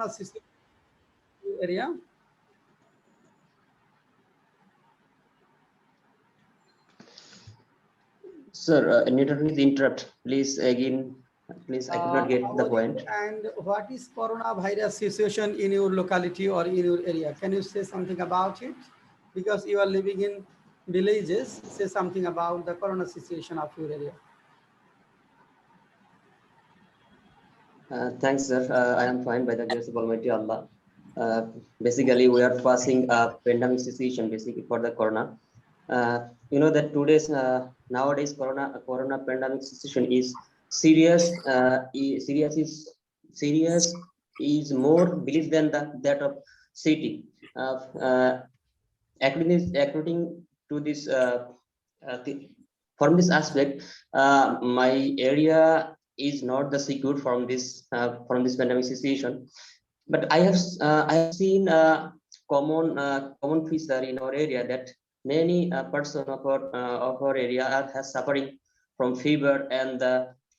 corona situation area? Sir, network is interrupt. Please again, please. I could not get How the are point. you, and what is coronavirus situation in your locality or in your area? Can you say something about it? Because you are living in villages, say something about the corona situation of your area. Thanks, sir. I am fine by the grace of Almighty Allah. Uh, Basically, we are passing a pandemic situation basically for the corona. You know that today's nowadays corona pandemic situation is serious. Serious is more belief than that of city. Uh, uh, according to this from this aspect, my area is not the secure from this pandemic situation. But I have seen common feature in our area that many person of our area has suffering from fever and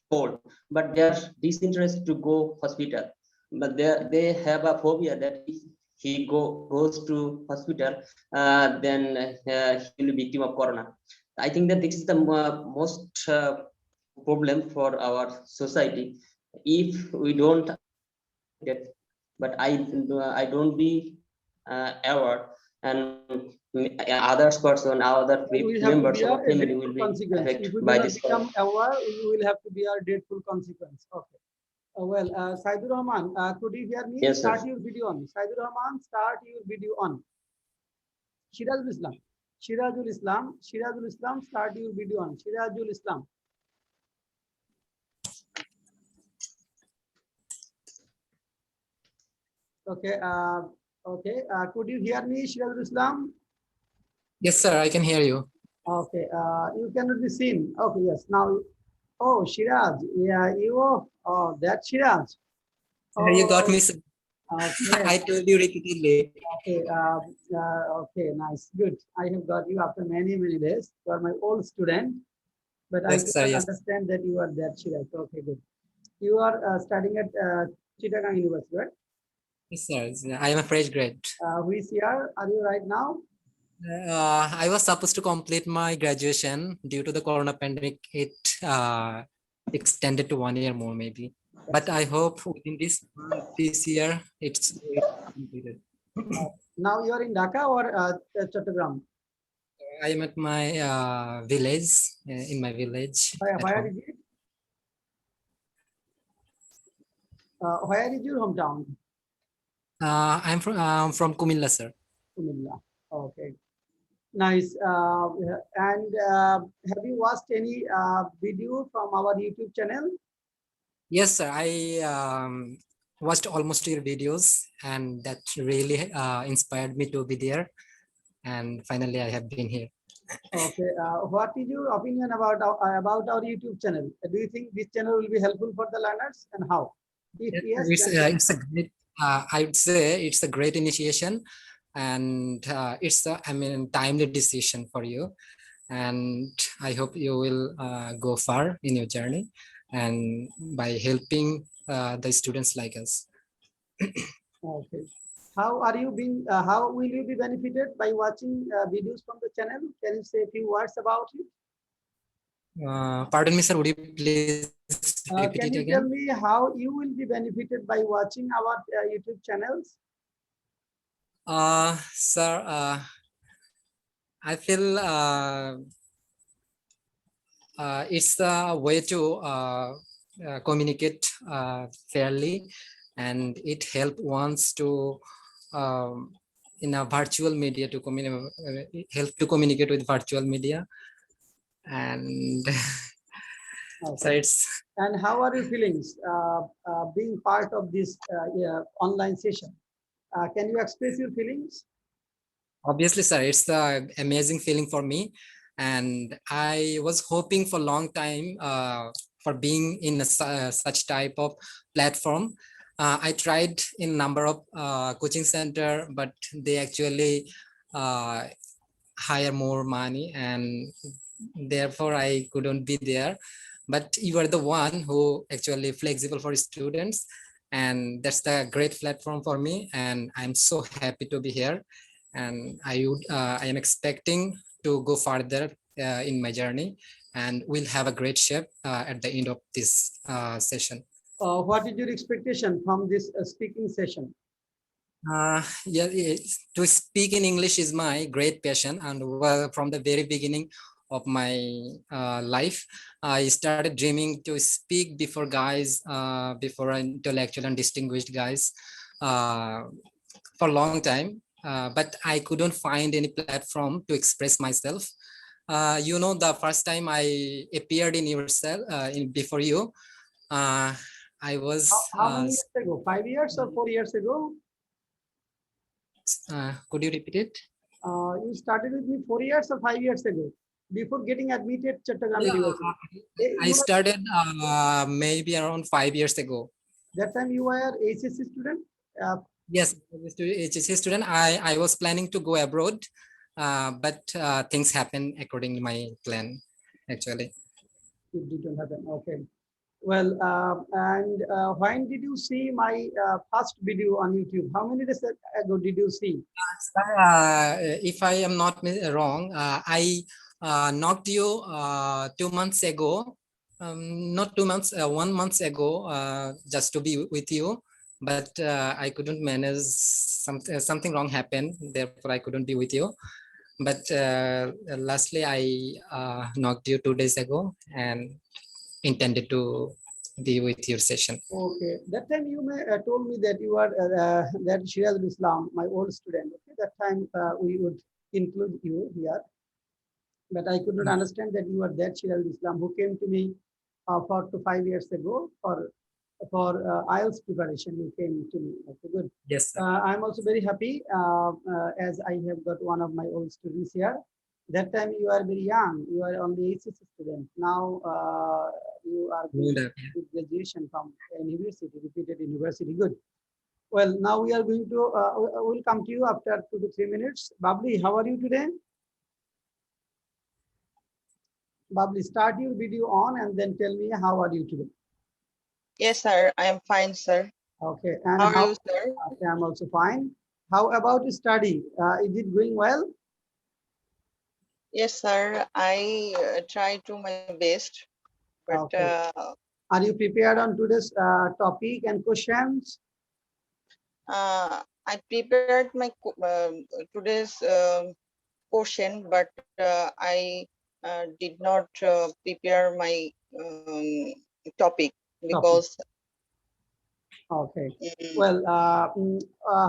cold, but they are disinterested to go hospital. But they have a phobia that if he goes to hospital, then he will be victim of corona. I think that this is the most problem for our society. If we don't get, but I don't be aware, and others person, other We have to members of bear our a family will dreadful be consequence. If affected we do by not this. become aware, we will have to bear dreadful consequence. Okay. Well, Saidur Rahman, could you hear me? Yes, sir. Start your video on. Saidur Rahman, start your video on. Shirazul Islam. Shirazul Islam. Shirazul Islam, start your video on. Shirazul Islam. Okay. Okay. Could you hear me, Shirazul Islam? Yes, sir, I can hear you. Okay. You cannot be seen. Okay. Yes. Now. Oh, Shiraz. Yeah. You. Oh, that's Shiraz. You got Oh, me, sir. okay. I told you repeatedly. Okay, okay, nice, good. I have got you after many, many days. You are my old student, but I Yes, could sir, not yes. understand that you are that Shiraz. Okay, good. You are studying at Chittagong University, right? Yes, sir. I am a fresh grad. Who is here? Are you right now? I was supposed to complete my graduation due to the corona pandemic. It extended to 1 year more, maybe. But I hope within this year it's completed. Now you are in Dhaka or Chattogram? I am at my village, in my village. at Where home. is it? Where is your hometown? I'm from Kumilla, sir. Kumilla. Okay. Nice. And have you watched any video from our YouTube channel? Yes, sir. I watched almost your videos, and that really inspired me to be there. And finally, I have been here. Okay. What is your opinion about our YouTube channel? Do you think this channel will be helpful for the learners, and how? If yes, It's a great. I would say it's a great initiation, and it's a timely decision for you. And I hope you will go far in your journey, and by helping the students like us. okay. How are you being? How will you be benefited by watching videos from the channel? Can you say a few words about it? Pardon me, sir. Would you please repeat Can it you tell again? me how you will be benefited by watching our YouTube channels? Sir, I feel it's a way to communicate fairly, and it help ones to in a virtual media to help to communicate with virtual media, and so Okay. it's And how are your feelings being part of this online session? Can you express your feelings? obviously, sir, it's the amazing feeling for me, and I was hoping for long time for being in such type of platform. I tried in number of coaching center, but they actually uh, hire more money, and therefore I couldn't be there. But you are the one who actually flexible for students, and that's the great platform for me. And I'm so happy to be here. And I am expecting to go further in my journey, and we'll have a great shape at the end of this session. What is your expectation from this speaking session? Yeah, to speak in English is my great passion, and from the very beginning of my life, I started dreaming to speak before guys, before intellectual and distinguished guys, for a long time. But I couldn't find any platform to express myself. The first time I appeared in yourself, in before you, uh, I was. How many years ago? 5 years or 4 years ago? Could you repeat it? You started with me 4 years or 5 years ago, before getting admitted Chattogram University. I started maybe around 5 years ago. That time you were HSC student. Yes, HSC student. I was planning to go abroad, but things happen according to my plan, actually. It didn't happen. Okay. Well, and when did you see my first video on YouTube? How many days ago did you see? If I am not wrong, I knocked you 2 months ago. Not 2 months, 1 month ago, just to be with you. But I couldn't manage. Something wrong happened, therefore I couldn't be with you. But lastly, I knocked you 2 days ago and intended to be with your session. Okay, that time you told me that you are that Shirazul Islam, my old student. Okay, that time we would include you here, but I could not understand that you are that Shirazul Islam who came to me 4 to 5 years ago for IELTS preparation. You came to me. Okay, good. Yes, sir. I'm also very happy as I have got one of my old students here. That time you are very young. You are only HSC student. Now you are doing graduation from a university, repeated university. Good. Well, now we are going to, we'll come to you after 2 to 3 minutes. Babli, how are you today? Babli, start your video on and then tell me how are you today? Yes, sir. I am fine, sir. Okay. And how are you, sir? Okay, I'm also fine. How about study? Is it going well? Yes, sir. I try to my best, but Okay. Are you prepared on today's topic and questions? I prepared my today's question, but I did not prepare my topic because. Okay. Well,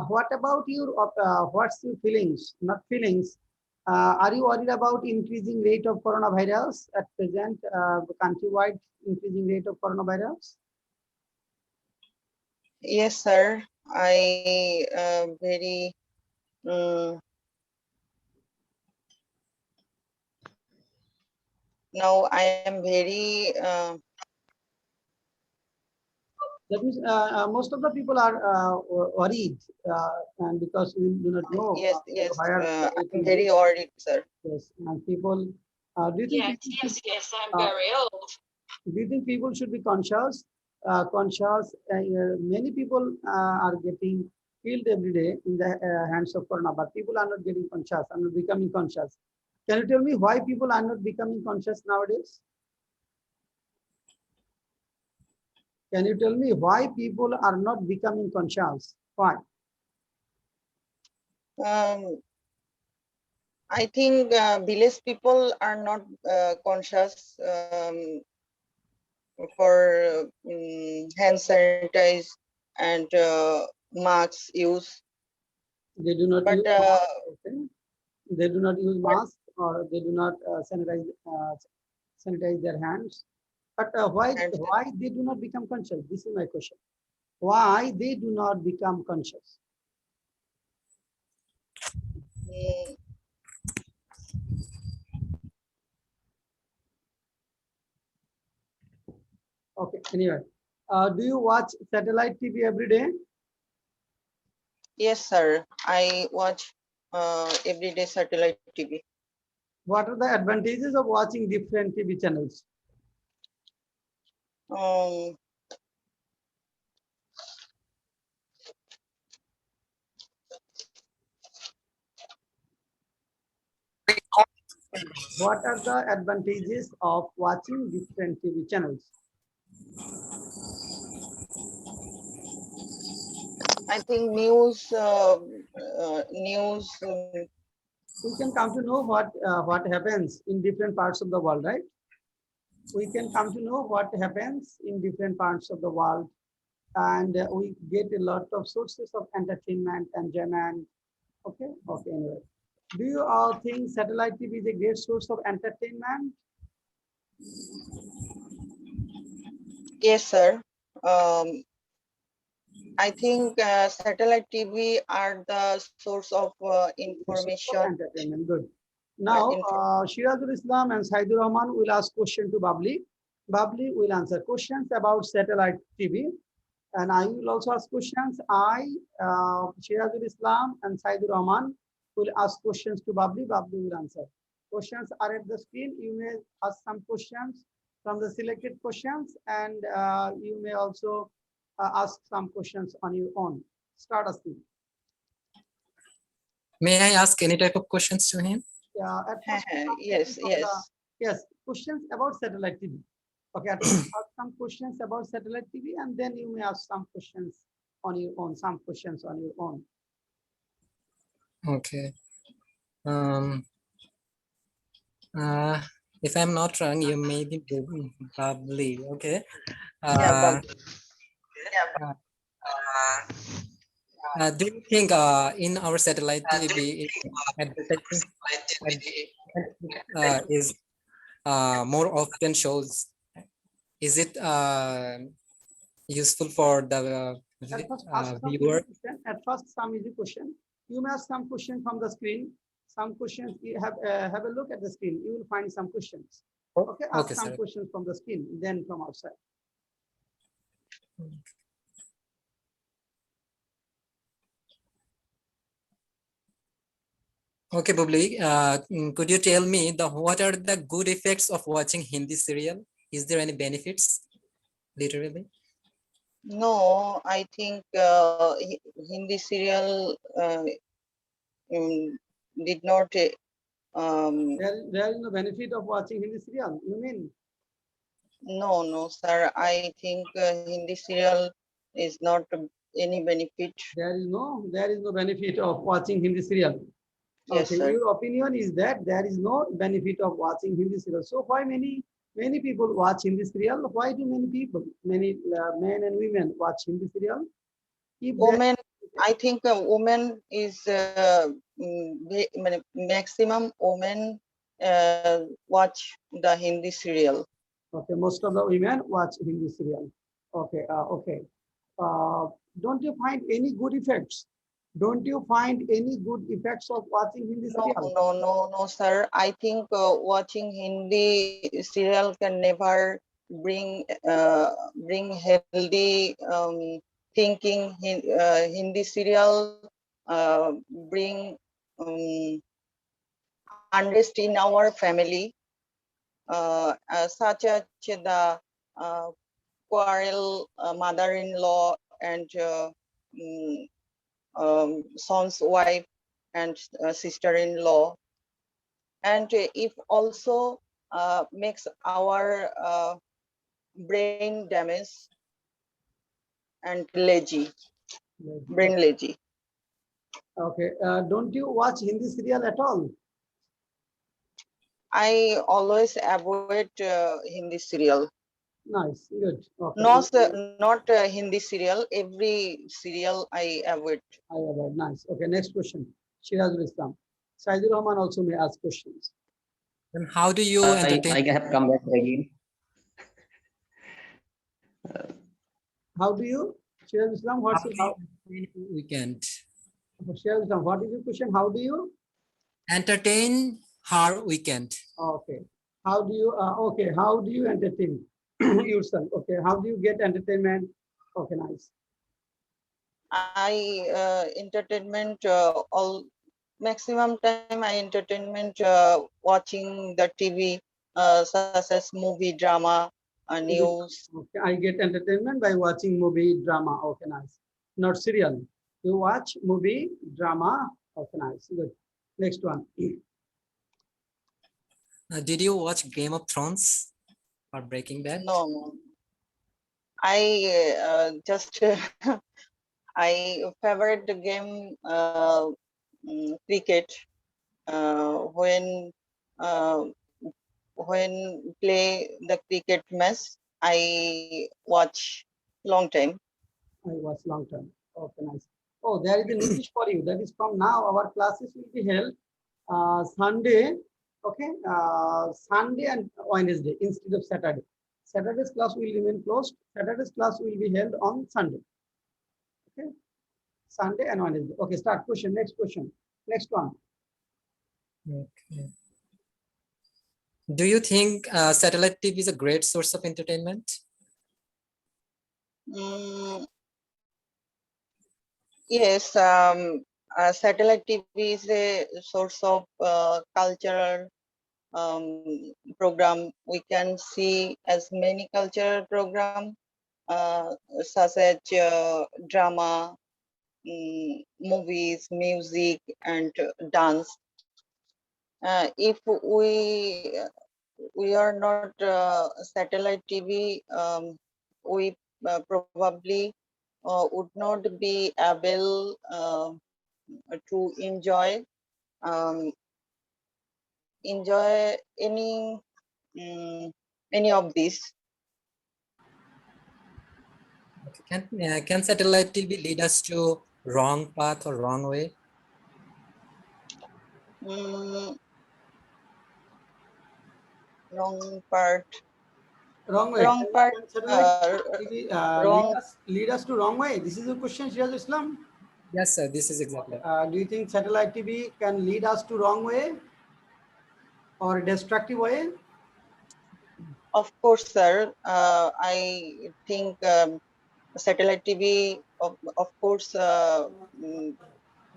what about your what's your feelings? Not feelings. Are you worried about increasing rate of coronavirus at present, countrywide increasing rate of coronavirus? Yes, sir. I very now I am very that means most of the people are worried and because we do not know. Yes, I'm very worried, sir. Yes, and people. Do you think? Yes, I'm very old. Do you think people should be conscious? Many people are getting killed every day in the hands of corona, but people are not getting conscious, are not becoming conscious. Can you tell me why people are not becoming conscious nowadays? Can you tell me why people are not becoming conscious? Why? I think village people are not conscious for hand sanitize and masks use. They do not but, use mask, okay? They do not use mask or they do not sanitize their hands. But why they do not become conscious? This is my question. Why they do not become conscious? Okay, anyway. Do you watch satellite TV every day? Yes, sir. I watch everyday satellite TV. What are the advantages of watching different TV channels? What are the advantages of watching different TV channels? I think news, news. We can come to know what happens in different parts of the world, right? We can come to know what happens in different parts of the world, and we get a lot of sources of entertainment and enjoyment. Okay, okay. Anyway, do you all think satellite TV is a great source of entertainment? Yes, sir. I think satellite TV are the source of information. Entertainment, good. Now, Shirazul Islam and Saidur Rahman will ask question to Babli. Babli will answer questions about satellite TV. And I will also ask questions. Shirazul Islam and Saidur Rahman will ask questions to Babli. Babli will answer. Questions are at the screen. You may ask some questions from the selected questions, and you may also ask some questions on your own. Start asking. May I ask any type of questions to him? At first, Yes, yes. yes, questions about satellite TV. Okay, at first ask some questions about satellite TV, and then you may ask some questions on your own, Okay. If I'm not wrong, you may be Babli. Okay. Yeah, Do you think in our satellite TV advertising is more often shows? Is it useful for the viewer? At first, some easy question. You may ask some question from the screen. Some questions you have a look at the screen. You will find some questions. Okay, ask Okay, some sir. questions from the screen, then from outside. Okay, Babli, could you tell me what are the good effects of watching Hindi serial? Is there any benefits, literally? No, I think Hindi serial did not. There is no benefit of watching Hindi serial. You mean? No, sir. I think Hindi serial is not any benefit. There is no benefit of watching Hindi serial. Yes, Okay, sir. your opinion is that there is no benefit of watching Hindi serial. So why many people watch Hindi serial? Why do many people, many men and women watch Hindi serial? If there- Women, I think women is maximum women watch the Hindi serial. Okay, most of the women watch Hindi serial. Okay, okay. Don't you find any good effects? Don't you find any good effects of watching Hindi serial? No, sir. I think watching Hindi serial can never bring healthy thinking. Hindi serial bring unrest in our family, such as the quarrel, mother-in-law and son's wife and sister-in-law, and if also makes our brain damage and lazy, brain lazy. Okay, don't you watch Hindi serial at all? I always avoid Hindi serial. Nice, good. Okay. Not Hindi serial. Every serial I avoid. I avoid. Nice. Okay, next question. Shirazul Islam. Saidur Rahman also may ask questions. And how do you entertain? I have come back again. How do you, Shirazul Islam? What's your Weekend? Shirazul Islam, what is your question? How do you Entertain her weekend. Okay. How do you okay? How do you entertain yourself? Okay. How do you get entertainment? Okay, nice. I entertainment all maximum time I entertainment watching the TV such as movie, drama, news. Okay, I get entertainment by watching movie, drama. Okay, nice. Not serial. You watch movie, drama. Okay, nice. Good. Next one. Did you watch Game of Thrones or Breaking Bad? No, no. I just I favorite the game cricket uh, when play the cricket match. I watch long time. I was long term. Okay, nice. Oh, there is a notice for you. That is from now our classes will be held Sunday. Okay, Sunday and Wednesday instead of Saturday. Saturday's class will remain closed. Saturday's class will be held on Sunday. Okay, Sunday and Wednesday. Okay, start question. Next question. Next one. Okay. Do you think satellite TV is a great source of entertainment? Mm, yes, satellite TV is a source of cultural program. We can see as many cultural program such as drama, movies, music, and dance. If we are not satellite TV, we probably would not be able to um, enjoy mm, any of these. Can satellite TV lead us to wrong path or wrong way? Mm, wrong part. Wrong way. Wrong part. Can satellite TV, Wrong. lead us to wrong way? This is a question, Shiraj Islam. Yes, sir. This is exactly. Do you think satellite TV can lead us to wrong way or destructive way? Of course, sir. I think satellite TV, of course,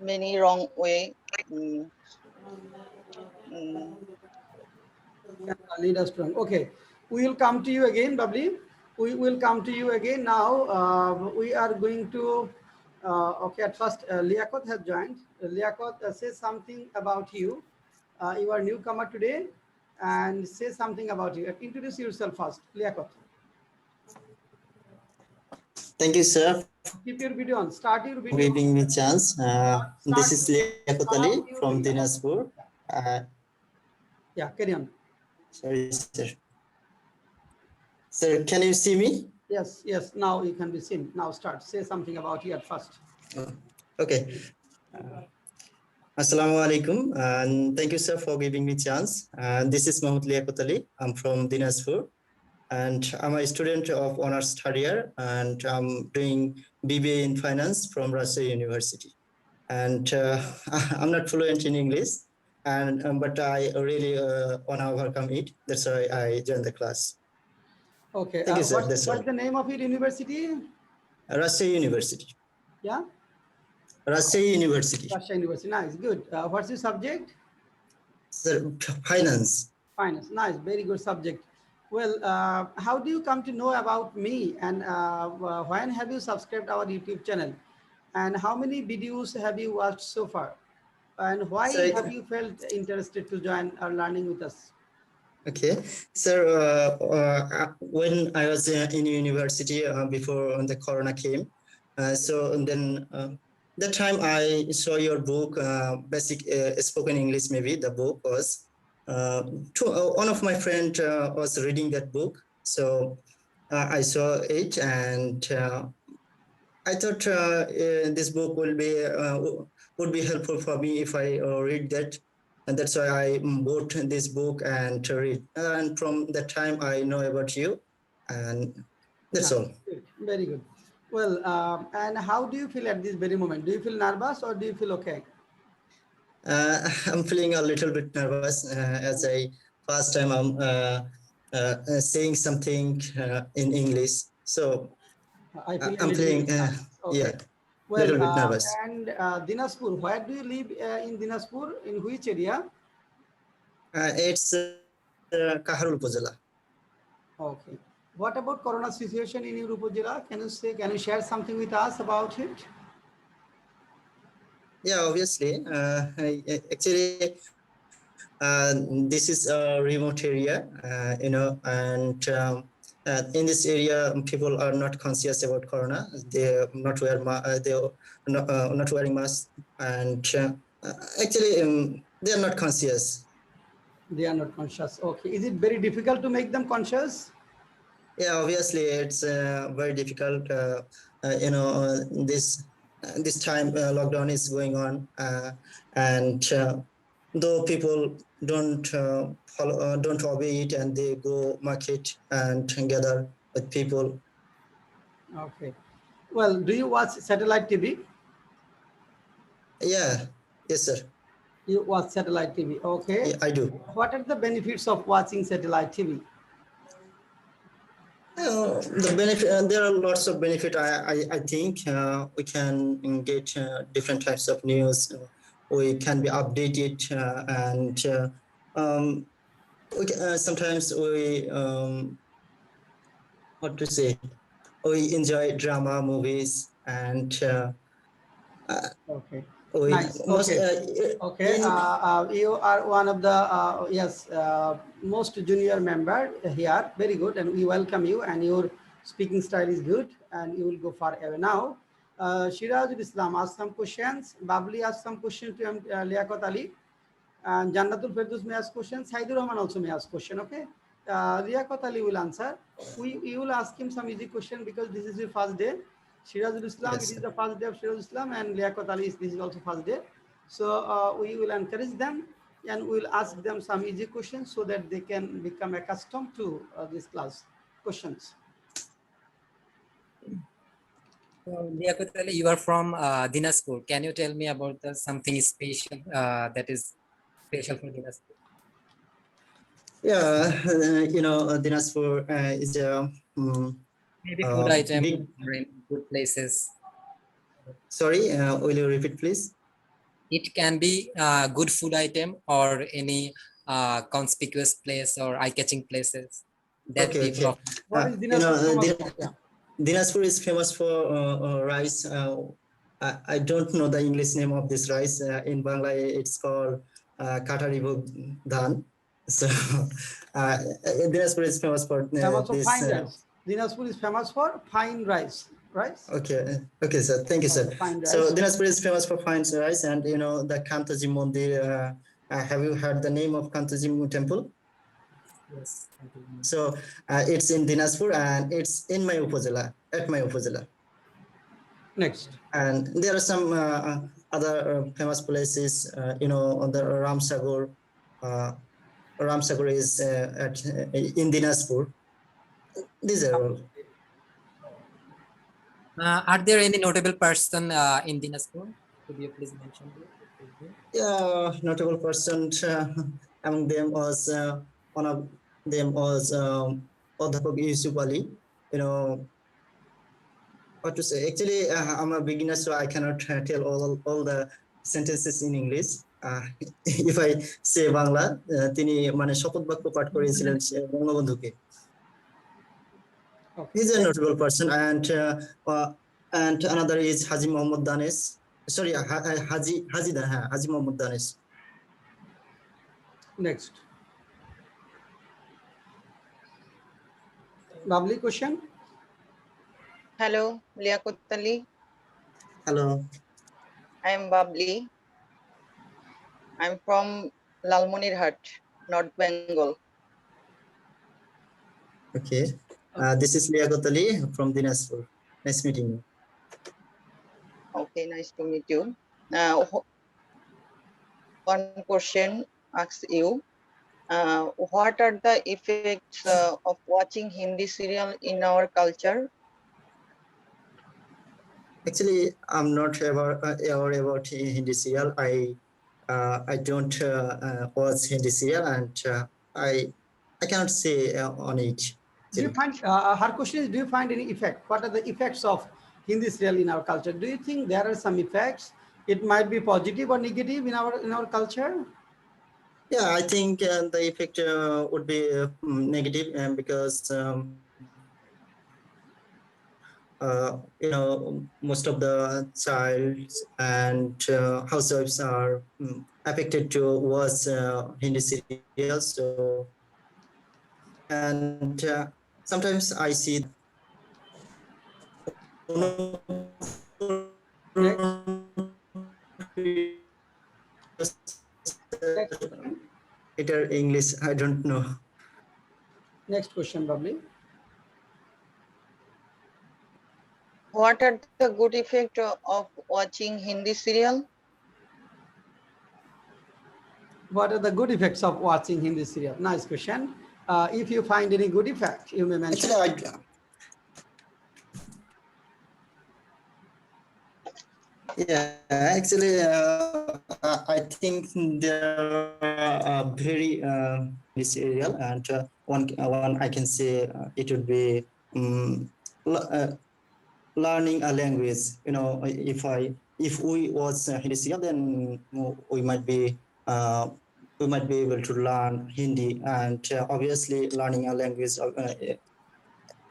many wrong way. Mm, mm, Can lead us to wrong. Okay, we will come to you again, Babli. We will come to you again now. We are going to. Okay, at first, Liakot has joined. Liakot, say something about you. You are newcomer today, and say something about you. Introduce yourself first, Liakot. Thank you, sir, Keep your video on. Start your for video. giving me chance. This is Liakot Ali Start your from video. Dinaspur. Yeah, carry on. Sorry, sir. Sir, can you see me? Yes, yes. Now you can be seen. Now start. Say something about you at first. Okay. Assalamu alaikum, and thank you, sir, for giving me chance. This is Mahmoud Liakot Ali. I'm from Dinaspur, and I'm a student of honors third year, and I'm doing BBA in finance from Rajshahi University. And I'm not fluent in English, and but I really want to overcome it. That's why I joined the class. Okay. Thank you, sir. That's all. What's the name of your university? Rajshahi University. Yeah, Rajshahi University. Russia University. Nice, good. What's your subject? Sir, finance. Finance. Nice, very good subject. Well, how do you come to know about me, and when have you subscribed our YouTube channel, and how many videos have you watched so far, and why Sir, have you felt interested to join our learning with us? Okay, sir. When I was in university before the corona came, so and then that time I saw your book, basic spoken English. Maybe the book was. One of my friend was reading that book, so I saw it, and I thought this book would be helpful for me if I read that, and that's why I bought this book and to read. And from that time, I know about you, and that's all. Good. Very good. Well, and how do you feel at this very moment? Do you feel nervous or do you feel okay? I'm feeling a little bit nervous as I first time I'm saying something in English, so I feel a I'm little feeling bit nervous. Okay. yeah, Well, little bit nervous. and Dinaspur, where do you live in Dinaspur? In which area? It's Kaharul Upazila. Okay. What about Corona situation in your Upazila? Can you share something with us about it? Yeah, obviously. Actually, This is a remote area, and in this area, people are not conscious about corona. They not wear they are not wearing masks, and actually they are not conscious. They are not conscious. Okay. Is it very difficult to make them conscious? Yeah, obviously it's very difficult. This time lockdown is going on, and though people don't obey it, and they go market and gather with people. Okay. Well, do you watch satellite TV? Yeah, yes, sir. You watch satellite TV. Okay. Yeah, I do. What are the benefits of watching satellite TV? The benefit, there are lots of benefit. I think we can get different types of news. We can be updated, and sometimes we what to say, we enjoy drama movies, and Okay. we Nice. most Okay. Okay. You are one of the yes most junior member here. Very good, and we welcome you. And your speaking style is good, and you will go far away now. Shirajul Islam asked some questions. Babli asked some questions to Liaquat Ali. And Jannatul Firdaus may ask questions. Saidur Rahman also may ask question. Okay. Liaquat Ali will answer. You will ask him some easy question because this is the first day. Shirajul Islam, Yes, it is sir. the first day of Shirajul Islam, and Liaquat Ali, this is also first day. So we will encourage them and we will ask them some easy questions so that they can become accustomed to this class questions. So, Liaquat Ali, you are from Dinaspur. Can you tell me about something special that is special for Dinaspur? Yeah, Dinaspur is a Maybe food item big. or in good places. Sorry, will you repeat, please? It can be a good food item or any conspicuous place or eye-catching places that Okay, people okay. of What is Dinaspur famous for? Yeah. Dinaspur is famous for rice. I don't know the English name of this rice. In Bangla, it's called Kataribo Dhan. So Dinaspur is famous for Famous for this. fine rice. Dinaspur is famous for fine rice. Rice? Okay, okay, sir. Thank you, sir. Okay, fine So rice. Dinaspur is famous for fine rice, and the Kantaji Mandir. Have you heard the name of Kantaji Temple? yes. So it's in Dinaspur, and it's in my upazila, at my upazila. Next. And there are some other famous places, on the Ramsagar. Ramsagar is in Dinaspur. These are all. Are there any notable person in Dinaspur? Could you please mention that? Yeah, notable person among them was one of them was Adhyapak Yusuf Ali. What to say? Actually, I'm a beginner, so I cannot tell all the sentences in English. If I say Bangla, তিনি মানে শপথ বাক্য পাঠ করেছিলেন বঙ্গবন্ধুকে. He's a notable person, and another is Haji Mohammad Danes. Sorry, Haji Mohammad Danes. Next. Lovely question. Hello, Liaquat Ali. Hello. I am Babli. I'm from Lalmonirhat, North Bengal. Okay. This is Liaquat Ali from Dinaspur. Nice meeting you. Okay, nice to meet you. One question asks you, what are the effects of watching Hindi serial in our culture? Actually, I'm not aware about Hindi serial. I don't watch Hindi serial, and I cannot say on it. Do you find her question is, do you find any effect? What are the effects of Hindi serial in our culture? Do you think there are some effects? It might be positive or negative in our culture. Yeah, I think the effect would be negative, because most of the child and housewives are affected to watch Hindi serials. So, and sometimes I see Next. Next question. English, I don't know. Next question, Babli. What are the good effects of watching Hindi serial? What are the good effects of watching Hindi serial? Nice question. If you find any good effect, you may mention. Actually, I think there are very this serial, and one I can say it would be learning a language. You know, if we watch Hindi serial, then we might be able to learn Hindi, and obviously learning a language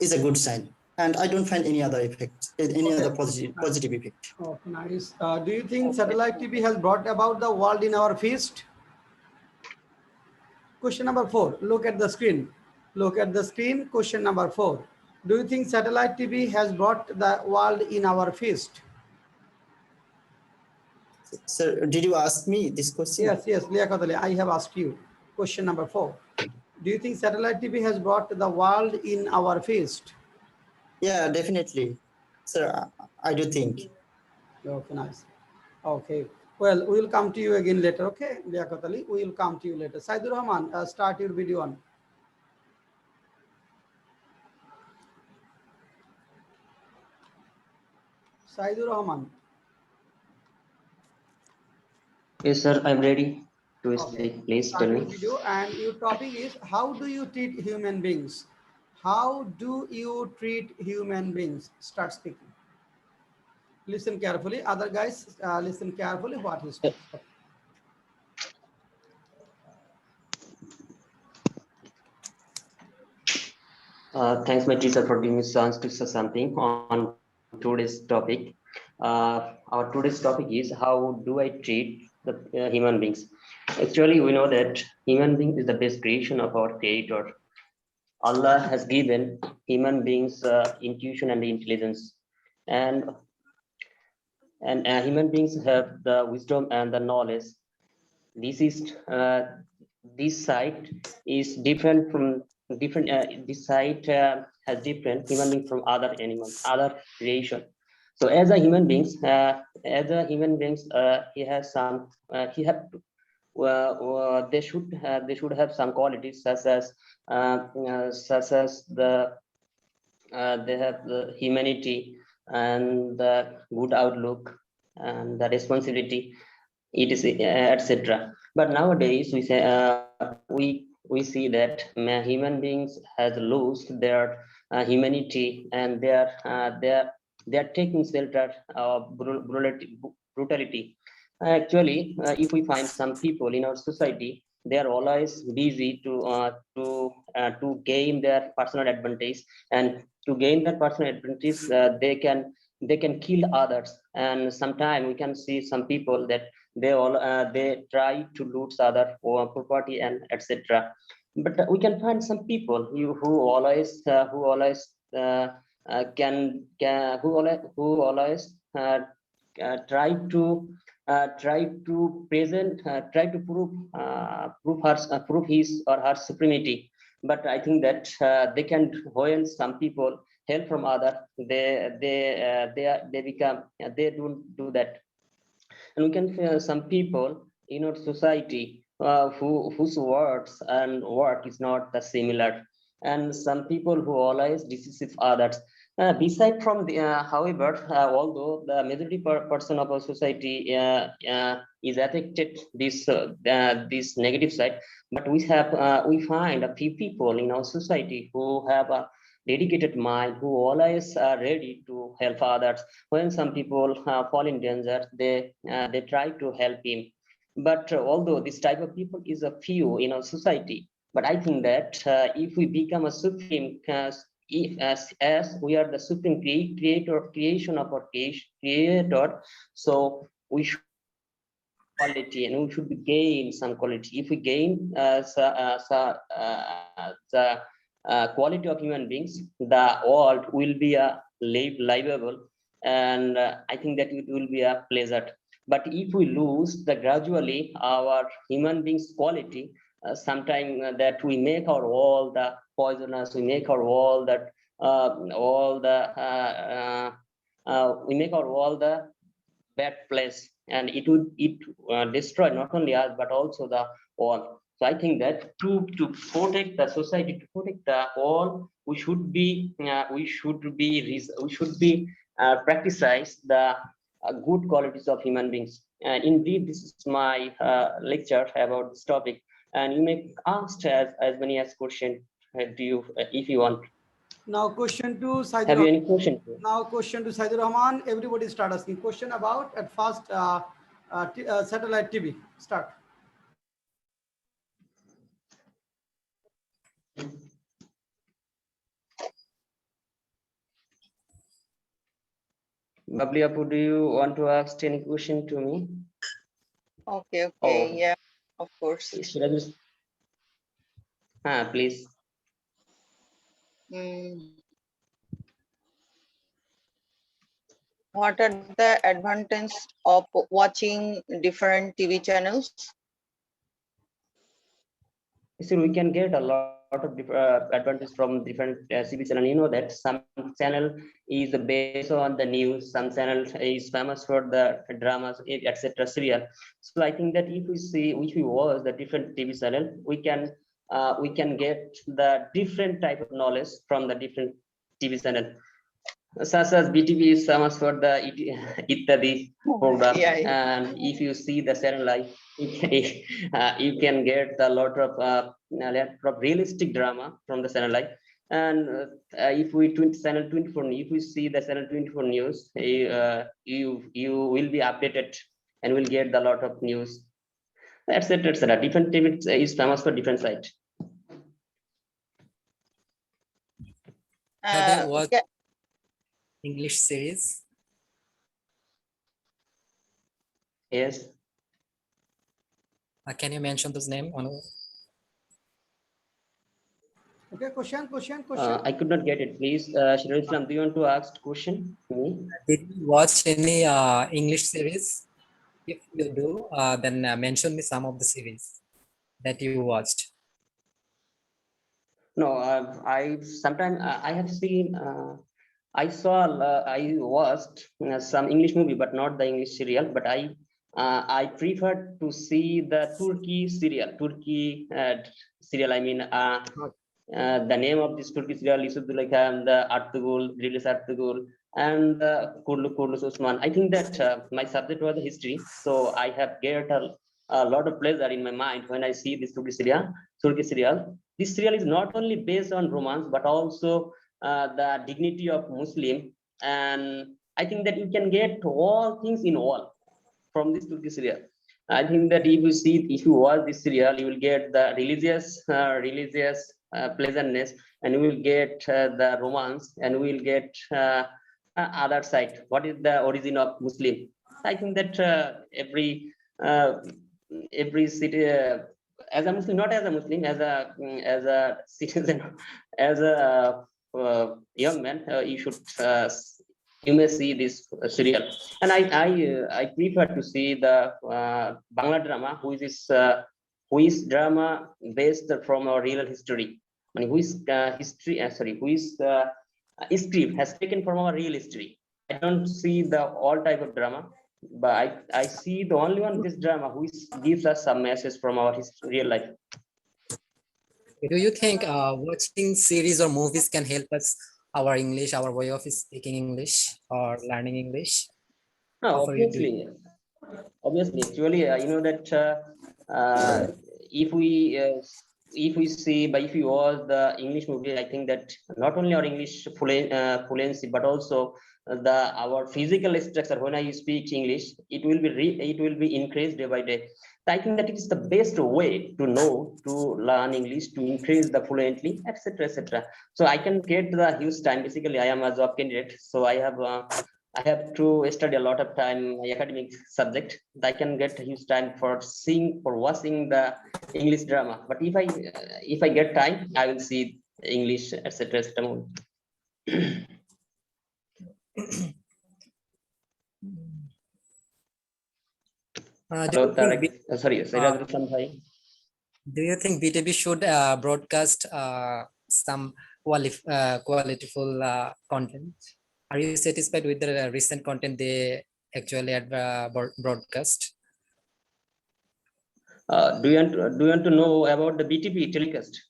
is a good sign. And I don't find any other effect, any other positive effect. Okay, nice. Do you think satellite TV has brought about the world in our fist? Question number 4. Look at the screen. Look at the screen. Question number 4. Do you think satellite TV has brought the world in our fist? Sir, did you ask me this question? Yes, Liaquat Ali, I have asked you. Question number 4. Do you think satellite TV has brought the world in our fist? Yeah, definitely. Sir, I do think. Okay, nice. Okay. Well, we will come to you again later, okay? Liaquat Ali, we will come to you later. Saidur Rahman, start your video on. Saidur Rahman. Yes, sir, I'm ready to Okay. speak. Please Start tell your me. video, and your topic is how do you treat human beings? How do you treat human beings? Start speaking. Listen carefully. Other guys, listen carefully what he speaks. Okay. Thanks, my teacher, for giving me chance to say something on today's topic. Our today's topic is how do I treat the human beings? Actually, we know that human being is the best creation of our Creator. Allah has given human beings intuition and intelligence, and human beings have the wisdom and the knowledge. This is this side is different from different. This side has different human being from other animals, other creation. So as a human beings, he has some. He have. They should have some qualities such as they have the humanity and the good outlook and the responsibility, etc. But nowadays we see that human beings has lost their humanity, and they are taking shelter of brutality. Actually, if we find some people in our society, they are always busy to gain their personal advantage, and to gain that personal advantage, they can kill others. And sometimes we can see some people that they try to loot other property and etc. But we can find some people who always try to present try to prove his or her supremacy. But I think that they can, when some people help from other, they become they don't do that. And we can feel some people in our society whose words and work is not the similar, and some people who always deceive others. Beside from the, however, although the majority person of our society is affected this negative side, but we find a few people in our society who have a dedicated mind, who always are ready to help others. When some people fall in danger, they try to help him. But although this type of people is a few in our society, but I think that if we become a supreme, if as we are the supreme creation of our creator, so we should quality and we should gain some quality. If we gain the quality of human beings, the world will be a livable, and I think that it will be a pleasure. But if we lose the gradually our human beings quality, sometime that we make our world the poisonous, we make our world that we make our world the bad place, and it would destroy not only us but also the world. So I think that to protect the society, to protect the world, we should be practice the good qualities of human beings. And indeed, this is my lecture about this topic, and you may ask as many as question do you if you want. Now question to Saidur. Have you any question? Now question to Saidur Rahman. Everybody start asking question about at first satellite TV. Start. Babli Apu, do you want to ask any question to me? Okay, Oh. yeah, of course. Should I just please. What are the advantages of watching different TV channels? See, we can get a lot of advantage from different TV channel. You know that some channel is based on the news, some channel is famous for the dramas, etc. serial. So I think that if we watch the different TV channel, we can get the different type of knowledge from the different TV channel. Such as BTV is famous for the Ittadi program, and if you see the channel life, you can get a lot of realistic drama from the channel life. And if we channel 24, if we see the channel 24 news, you will be updated and will get a lot of news, etc. etc. Different TV is famous for different site. What English series? Yes. Can you mention those name? Okay, question. I could not get it. Please, Shirul Islam, do you want to ask question to me? Did you watch any English series? If you do, then mention me some of the series that you watched. No, I sometimes I have seen. I watched some English movie, but not the English serial. But I prefer to see the Turkey serial. I mean, the name of this Turkey serial is like the Artugul, Rilis Artugul, and Kurlus Osman. I think that my subject was history, so I have get a lot of pleasure in my mind when I see this Turkey serial. This serial is not only based on romance, but also the dignity of Muslim, and I think that you can get all things in all from this Turkey serial. I think that if you watch this serial, you will get the religious pleasantness, and you will get the romance, and you will get other side. What is the origin of Muslim? I think that every city. As a Muslim, not as a Muslim, as a citizen, as a young man, you may see this serial. And I prefer to see the Bangla drama, who is drama based from our real history. I mean, who is script has taken from our real history. I don't see the all type of drama, but I see the only one this drama who gives us some message from our real life. Do you think watching series or movies can help us our English, our way of speaking English or learning English? No, obviously. Actually, you know that if we see, but if you watch the English movie, I think that not only our English fluency, but also our physical structure. When I speak English, it will be increased day by day. So I think that it is the best way to learn English, to increase the fluently, etc. etc. So I can get the huge time. Basically, I am a job candidate, so I have I have to study a lot of time academic subject. I can get huge time for seeing or watching the English drama. But if I get time, I will see English, etc. etc. Do Hello, you think Tarek. Sorry, Siraj Hasan bhai. do you think BTV should broadcast some qualityful content? Are you satisfied with the recent content they actually had broadcast? Do you want to know about the BTP telecast?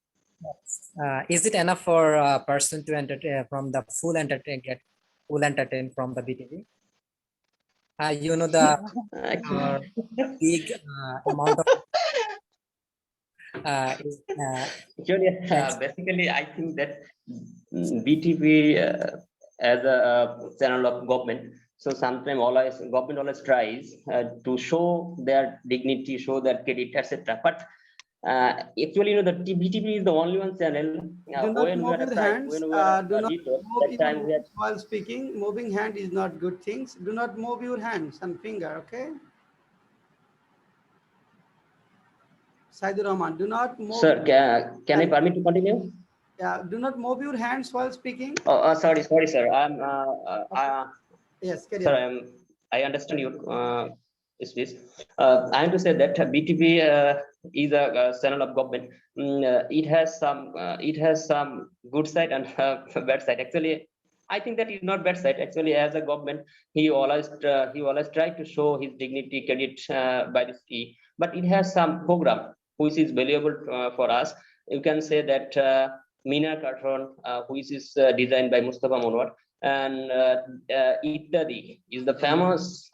Is it enough for a person to entertain from the full entertain from the BTV? You know the Actually, big amount of basically, I think that BTP as a channel of government. So sometimes government always tries to show their dignity, show their credit, etc. But actually, the BTP is the only one channel Do not when we move are a your private, hands. when we are Do a not editor, move that your time we had. hands while speaking. Moving hand is not good things. Do not move your hands and finger, okay? Saidur Rahman, do not move. Sir, can I permit to continue? Yeah, do not move your hands while speaking. Sorry, sir. Yes, carry Sir, on. I understand you. Speech. I am to say that BTP is a channel of government. It has some good side and bad side. Actually, I think that is not bad side. Actually, as a government, he always try to show his dignity, credit by this key. But it has some program which is valuable for us. You can say that Mina Cartoon, which is designed by Mustafa Monwar, and Ittadi is the famous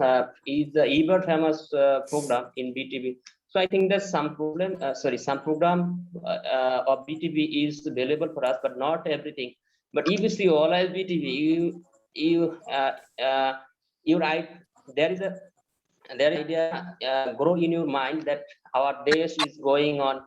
is the ever famous program in BTV. So I think there's some problem. Some program of BTV is available for us, but not everything. But if you see all as BTV, you write there is idea grow in your mind that our days is going on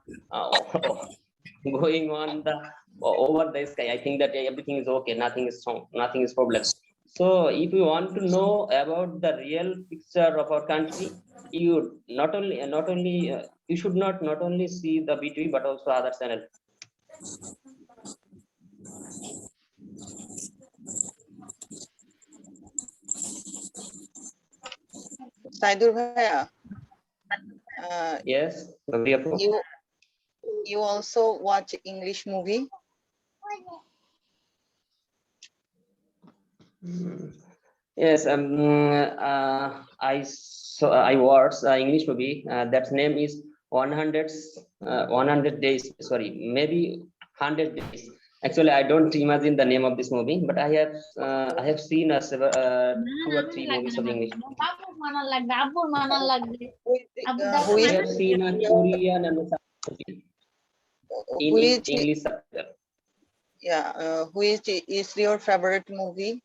going on the over the sky. I think that everything is okay, nothing is wrong, nothing is problem. So if you want to know about the real picture of our country, you you should not only see the BTV but also other channel. Saidur Bhaiya, Yes, you also watch English movie? Yes, I watched English movie. That name is 100 days. Sorry, maybe 100 days. Actually, I don't imagine the name of this movie, but I have seen 2 or 3 movies of English. Who I is have seen a Korean and in English subtitle. who is your favorite movie?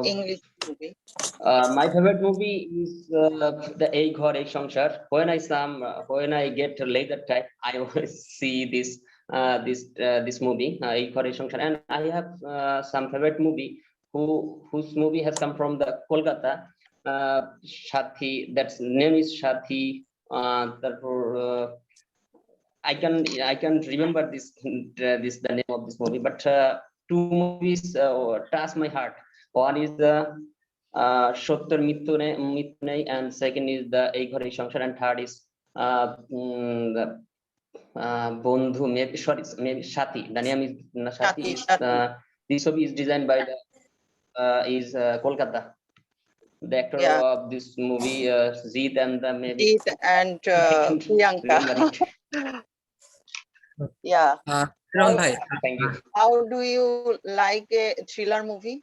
English movie. My favorite movie is the Ek Ghar Ek Samsar. When I get leisure time, I always see this movie, Ek Ghar Ek Samsar. And I have some favorite movie whose movie has come from the Kolkata. Shathi, that's name is Shathi. I can remember the name of this movie, but 2 movies touch my heart. One is the Shottar Mittu Nei, and second is the Ek Ghar Ek Samsar, and third is the Bondhu. Maybe Shathi. The name is Shathi. This movie is designed by the Kolkata. The actor of this movie, Jeet and maybe Jeet and Priyanka. Yeah. Thank you. How do you like a thriller movie?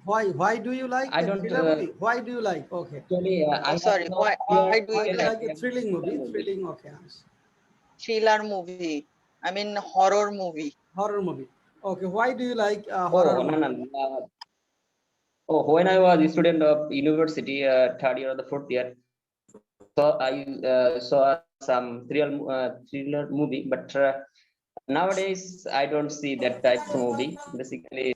Why do you like I a don't, thriller movie? Why do you like? Okay. Actually, Sorry, why do you like a thrilling movie? Thrilling, okay. Thriller movie? I mean horror movie. Horror movie. Okay. Why do you like horror movie? When I was a student of university, 3rd year or the 4th year, So I saw some thriller movie, but nowadays I don't see that type of movie. Basically,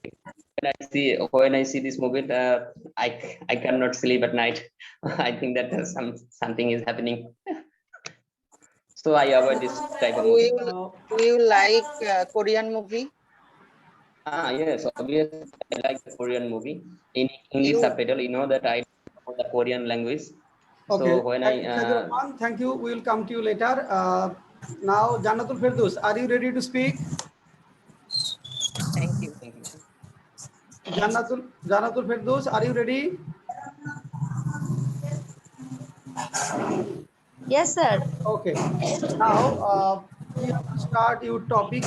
when I see this movie, I cannot sleep at night. I think that something is happening. So I avoid this type of movie. Do you like Korean movie? Yes, obviously I like the Korean movie in English You- subtitle. You know that I know the Korean language. Okay, So when thank you, Rahman. Thank you. We will come to you later. Now, Jannatul Firdaus, are you ready to speak? Thank you. thank you. Jannatul Firdaus, are you ready? Yes, sir. Okay. Now, you have to start your topic.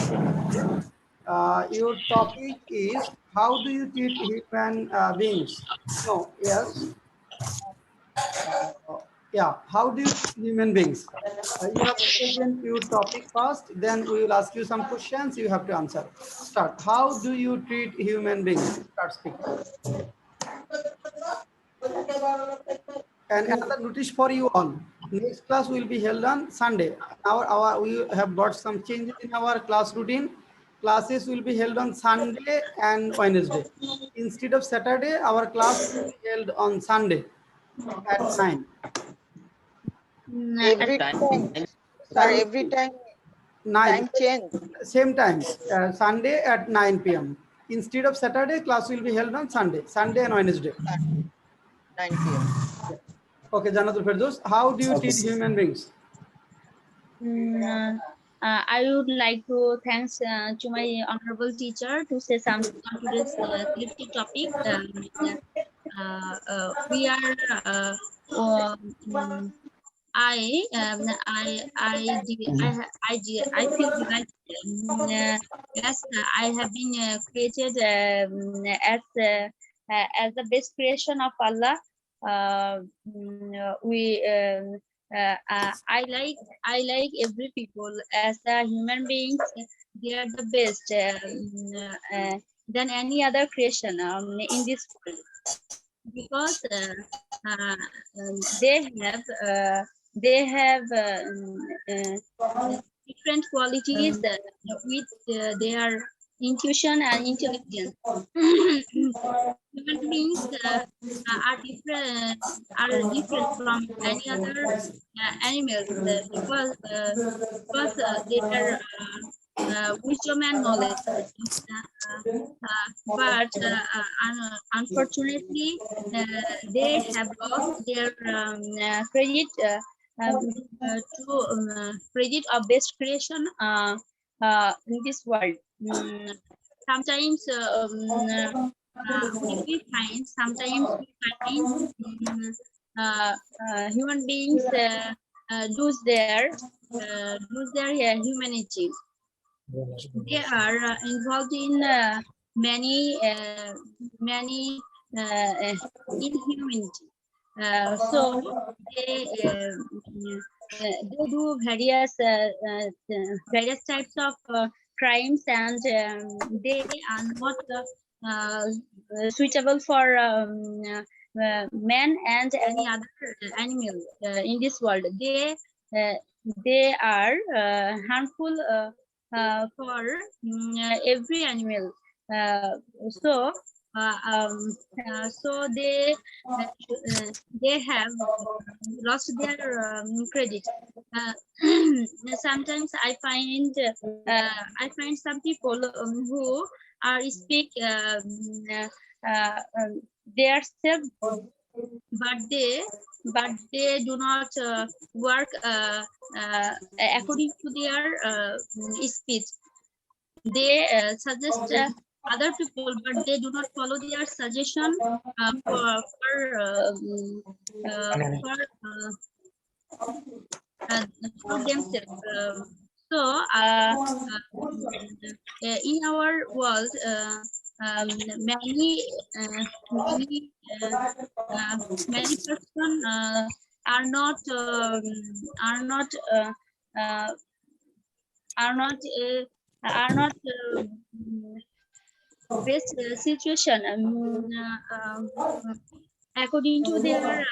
Your topic is how do you treat human beings? No, yes. Yeah, how do you treat human beings? You have to present your topic first, then we will ask you some questions. You have to answer. Start. How do you treat human beings? Start speaking. And another notice for you all. Next class will be held on Sunday. We have got some changes in our class routine. Classes will be held on Sunday and Wednesday. Instead of Saturday, our class will be held on Sunday at 9. Every Time, time, sir, every time 9. time change. Same time, Sunday at 9 p.m. Instead of Saturday, class will be held on Sunday and Wednesday. 9 p.m. Okay, Janatul Firdaus, how do you Okay, treat sir. human beings? I would like to thanks to my honorable teacher to say something on today's safety topic. We are I feel delighted as I have been created as the best creation of Allah. I like every people as the human beings. They are the best than any other creation in this world, because they have different qualities with their intuition and intelligence. Human beings are different from any other animals because they are wisdom and knowledge. But unfortunately, they have lost their credit to credit of best creation in this world. Sometimes sometimes we find human beings lose their humanity. They are involved in many inhumanity. So they do various types of crimes, and they are not suitable for men and any other animal in this world. They are harmful for every animal. So they have lost their credit. Sometimes I find some people who are speak they are self, but they do not work according to their speech. They suggest other people, but they do not follow their suggestion for themselves. So in our world, many person are not are not uh, uh, are not best situation according to their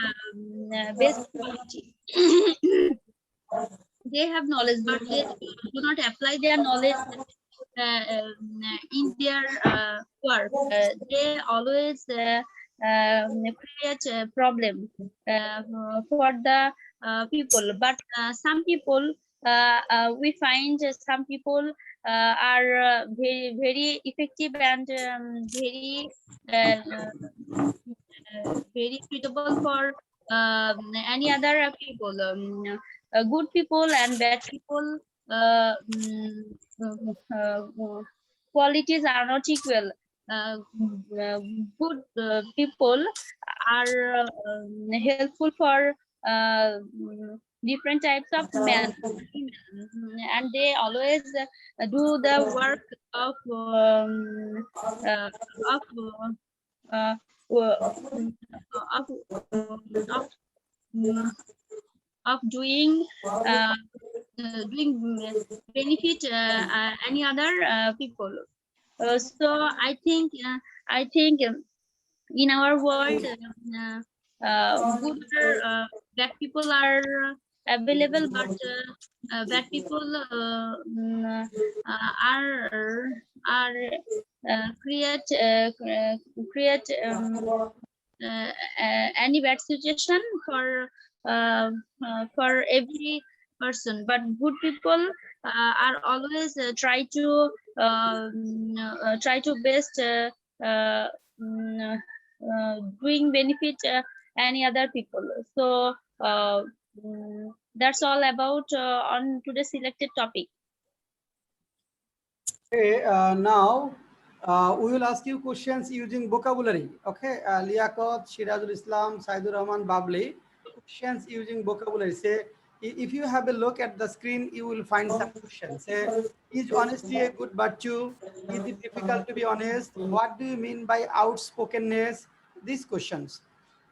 best quality. they have knowledge, but they do not apply their knowledge in their work. They always create a problem for the people. But some people, we find some people are very effective and very suitable for any other people. Good people and bad people qualities are not equal. Good people are helpful for different types of men, and they always do the work of uh, of uh, of of doing benefit any other people. So I think in our world, good bad people are available, but bad people are create any bad situation for every person. But good people are always try to best doing benefit any other people. So that's all about on today's selected topic. Okay, now we will ask you questions using vocabulary. Okay, Liaquat, Shirazul Islam, Saidur Rahman, Babli. Questions using vocabulary. Say, if you have a look at the screen, you will find some questions. Say, is honesty a good virtue? Is it difficult to be honest? What do you mean by outspokenness? These questions.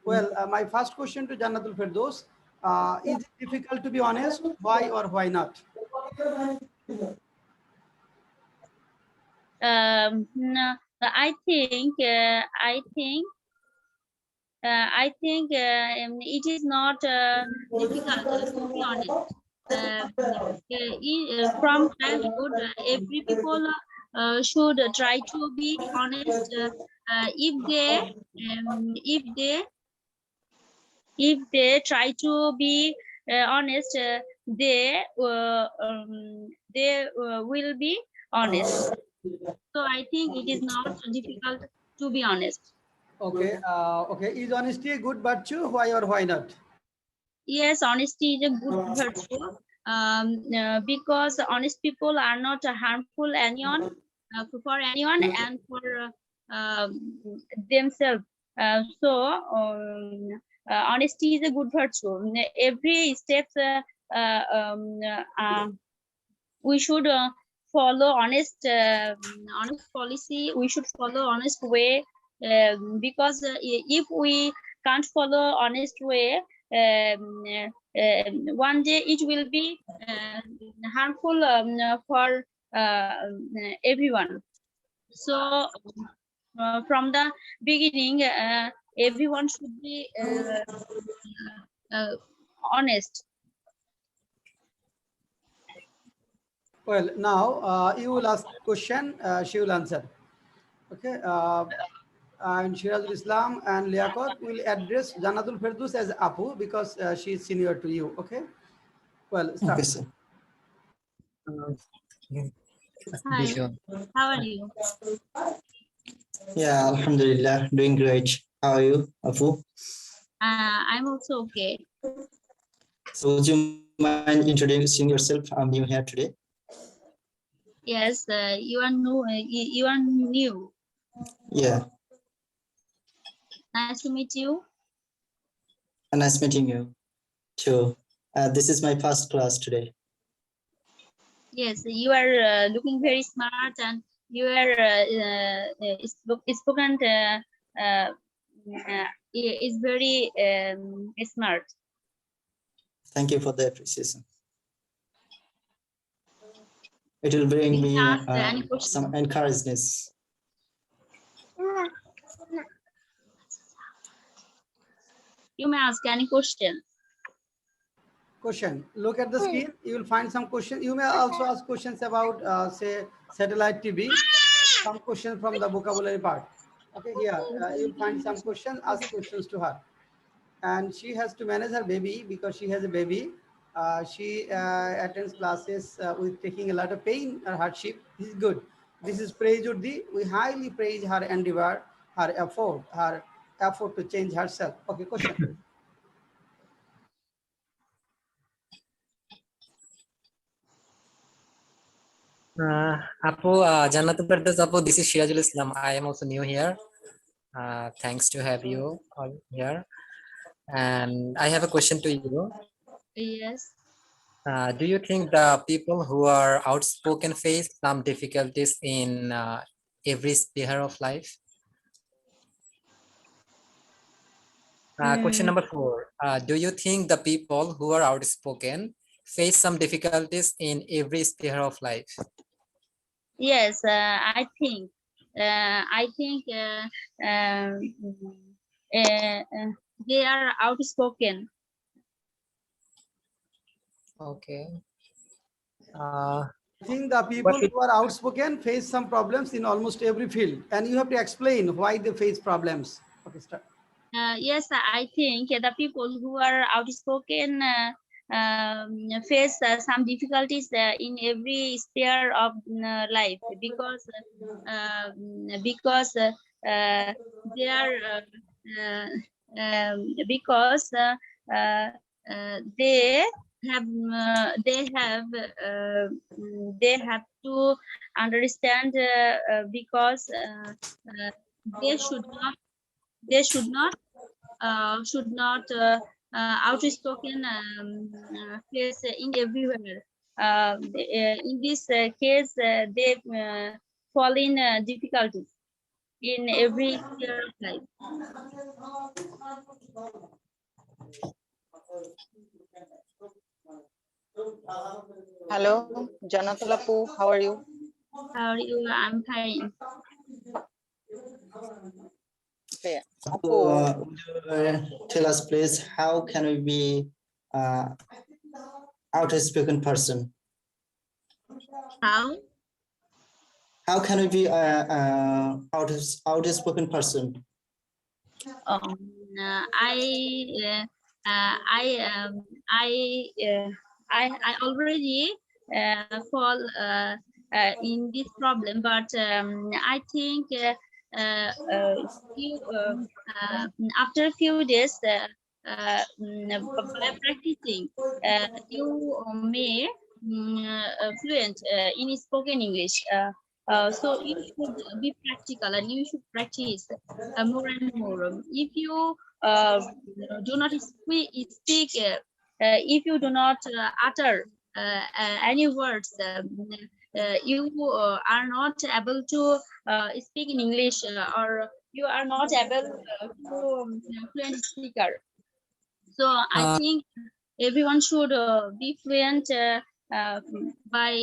Well, my first question to Jannatul Firdaus, is it difficult to be honest? Why or why not? No, I think it is not difficult to be honest. From childhood, every people should try to be honest. If they try to be honest, they will be honest. So I think it is not difficult to be honest. Okay, okay. Is honesty a good virtue? Why or why not? Yes, honesty is a good virtue because honest people are not harmful anyone for anyone and for themselves. Honesty is a good virtue. Every step we should follow honest policy. We should follow honest way because if we can't follow honest way, one day it will be harmful for everyone. So from the beginning, everyone should be honest. Well, now you will ask question, she will answer. Okay, and Shirazul Islam and Liaquat will address Jannatul Firdaus as Apu because she is senior to you. Okay, well, start. Okay, sir. Hi, how are you? Yeah, Alhamdulillah, doing great. How are you, Afu? I'm also okay. So would you mind introducing yourself? I'm new here today. Yes, you are new. You are new. Yeah, Nice to meet you. nice meeting you too. This is my first class today. Yes, you are looking very smart, and you are spoken is very smart. Thank you for the appreciation. It will bring You me can ask any question. some encouragement. You may ask any question. Question. Look at the screen. You will find some questions. You may also ask questions about, say, satellite TV. Some questions from the vocabulary part. Okay, here you'll find some questions. Ask questions to her, and she has to manage her baby because she has a baby. She attends classes with taking a lot of pain or hardship. This is good. This is praiseworthy. We highly praise her endeavor, her effort to change herself. Okay, question. Apu, Jannatul Firdaus Apu, this is Shirajul Islam. I am also new here. Thanks to have you all here. And I have a question to you. Yes. Do you think the people who are outspoken face some difficulties in every sphere of life? Question number 4. Do you think the people who are outspoken face some difficulties in every sphere of life? Yes, I think. I think they are outspoken. Okay. I think the people who are outspoken face some problems in almost every field, and you have to explain why they face problems. Okay, start. Yes, I think the people who are outspoken face some difficulties in every sphere of life because they are because they have to understand because they should not outspoken face in everywhere. In this case, they fall in difficulties in every sphere of life. Hello, Janatul Apu, how are you? How are you? I'm fine. Okay. Apu, Apu, would you tell us, please, how can we be outspoken person? How? How can we be outspoken person? I already fall in this problem, but I think after a few days by practicing, you may fluent in spoken English. So you should be practical and you should practice more and more. If you do not speak, if you do not utter any words, you are not able to speak in English or you are not able to fluent speaker. So I think everyone should be fluent by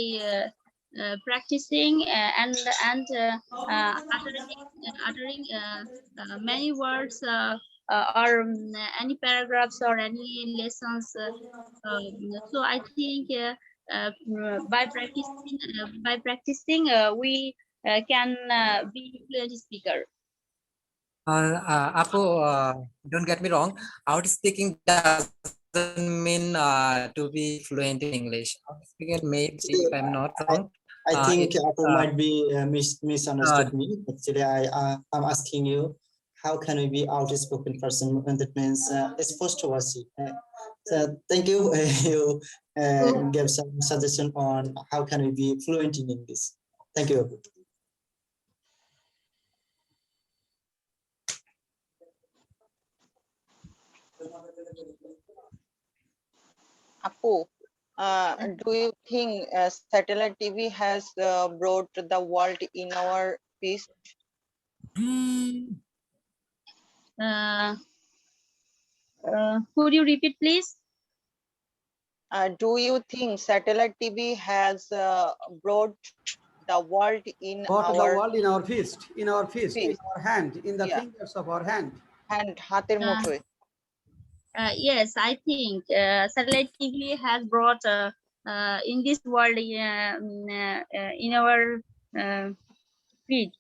practicing and uttering many words or any paragraphs or any lessons. So I think by practicing we can be fluent speaker. Apu, don't get me wrong. Outspeaking doesn't mean to be fluent in English. Outspeaking maybe, if I'm not wrong. I think Apu it, might be misunderstood me. Actually, I'm asking you, how can we be outspoken person? And that means expository. So thank you. You gave some suggestion on how can we be fluent in English. Thank you. Apu, do you think satellite TV has brought the world in our peace? Could you repeat, please? Do you think satellite TV has brought the world in Brought the our world in our fist, in our fist? our hand, in the Yeah. fingers of our hand. hand, হাতের মুঠোয়? Yes, I think satellite TV has brought in this world in our feed.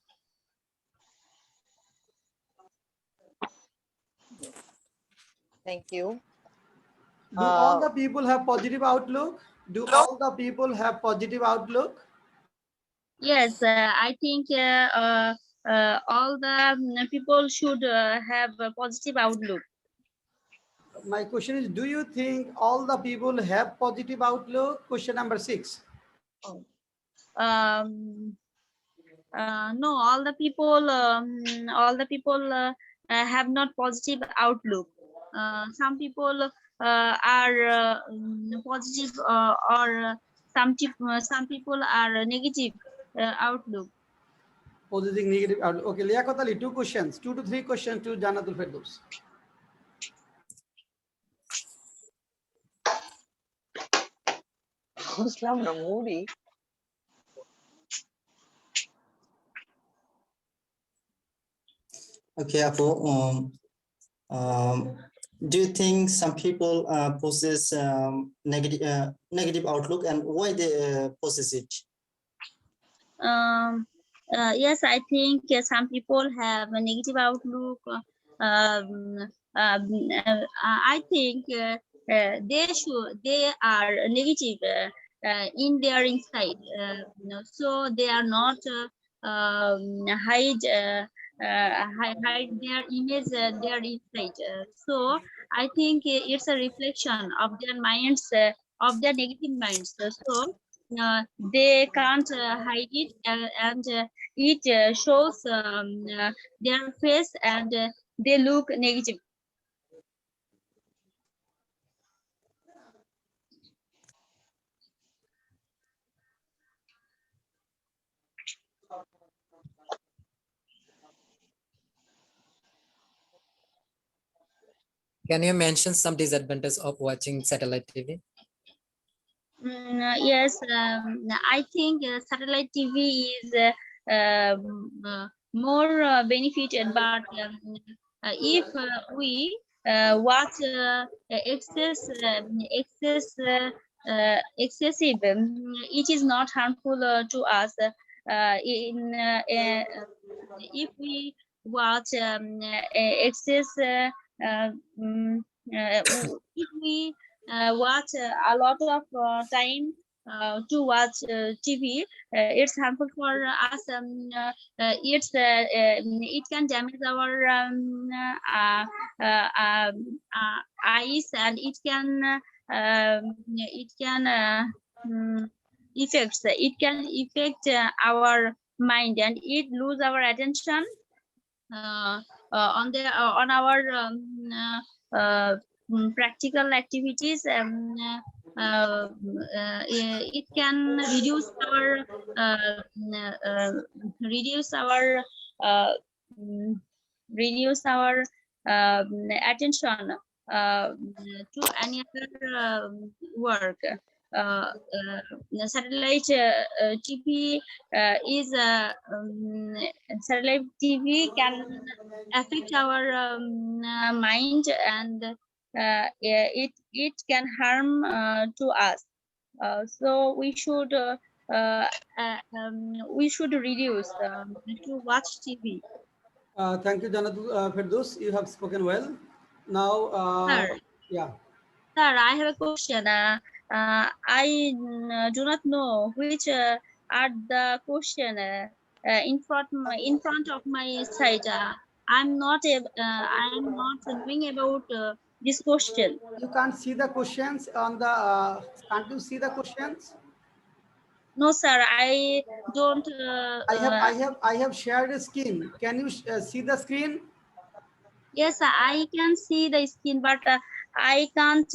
Thank you. Do all the people have positive outlook? Do all the people have positive outlook? Yes, I think all the people should have a positive outlook. My question is, do you think all the people have positive outlook? Question number 6. Um, no, all the people have not positive outlook. Some people are positive, or some people are negative outlook. Positive, negative outlook. Okay, Liaquat Ali, 2 questions, 2 to 3 questions to Janatul Firdaus. বুঝলাম না মুড়ি। Okay, Apu. Do you think some people possess negative outlook, and why they possess it? Yes, I think some people have a negative outlook. I think they are negative in their inside, so they are not hide their image, their inside. So I think it's a reflection of their minds, of their negative minds. So they can't hide it, and it shows their face, and they look negative. Can you mention some disadvantages of watching satellite TV? Yes, I think satellite TV is more benefited, but if we watch excessive, it is not harmful to us. If we watch excess, if we watch a lot of time to watch TV, it's harmful for us. It can damage our eyes, and it can affect our mind, and it lose our attention on our practical activities. It can reduce our uh, mm, attention to any other work. Satellite TV is satellite TV can affect our mind, and it can harm to us. So we should reduce to watch TV. Thank you, Janatul Firdaus. You have spoken well. Now, Sir, yeah. Sir, I have a question. I do not know which are the question in front of my site. I'm not knowing about this question. You can't see the questions on the, can't you see the questions? No, sir, I don't. I have shared a screen. Can you see the screen? Yes, I can see the screen, but I can't.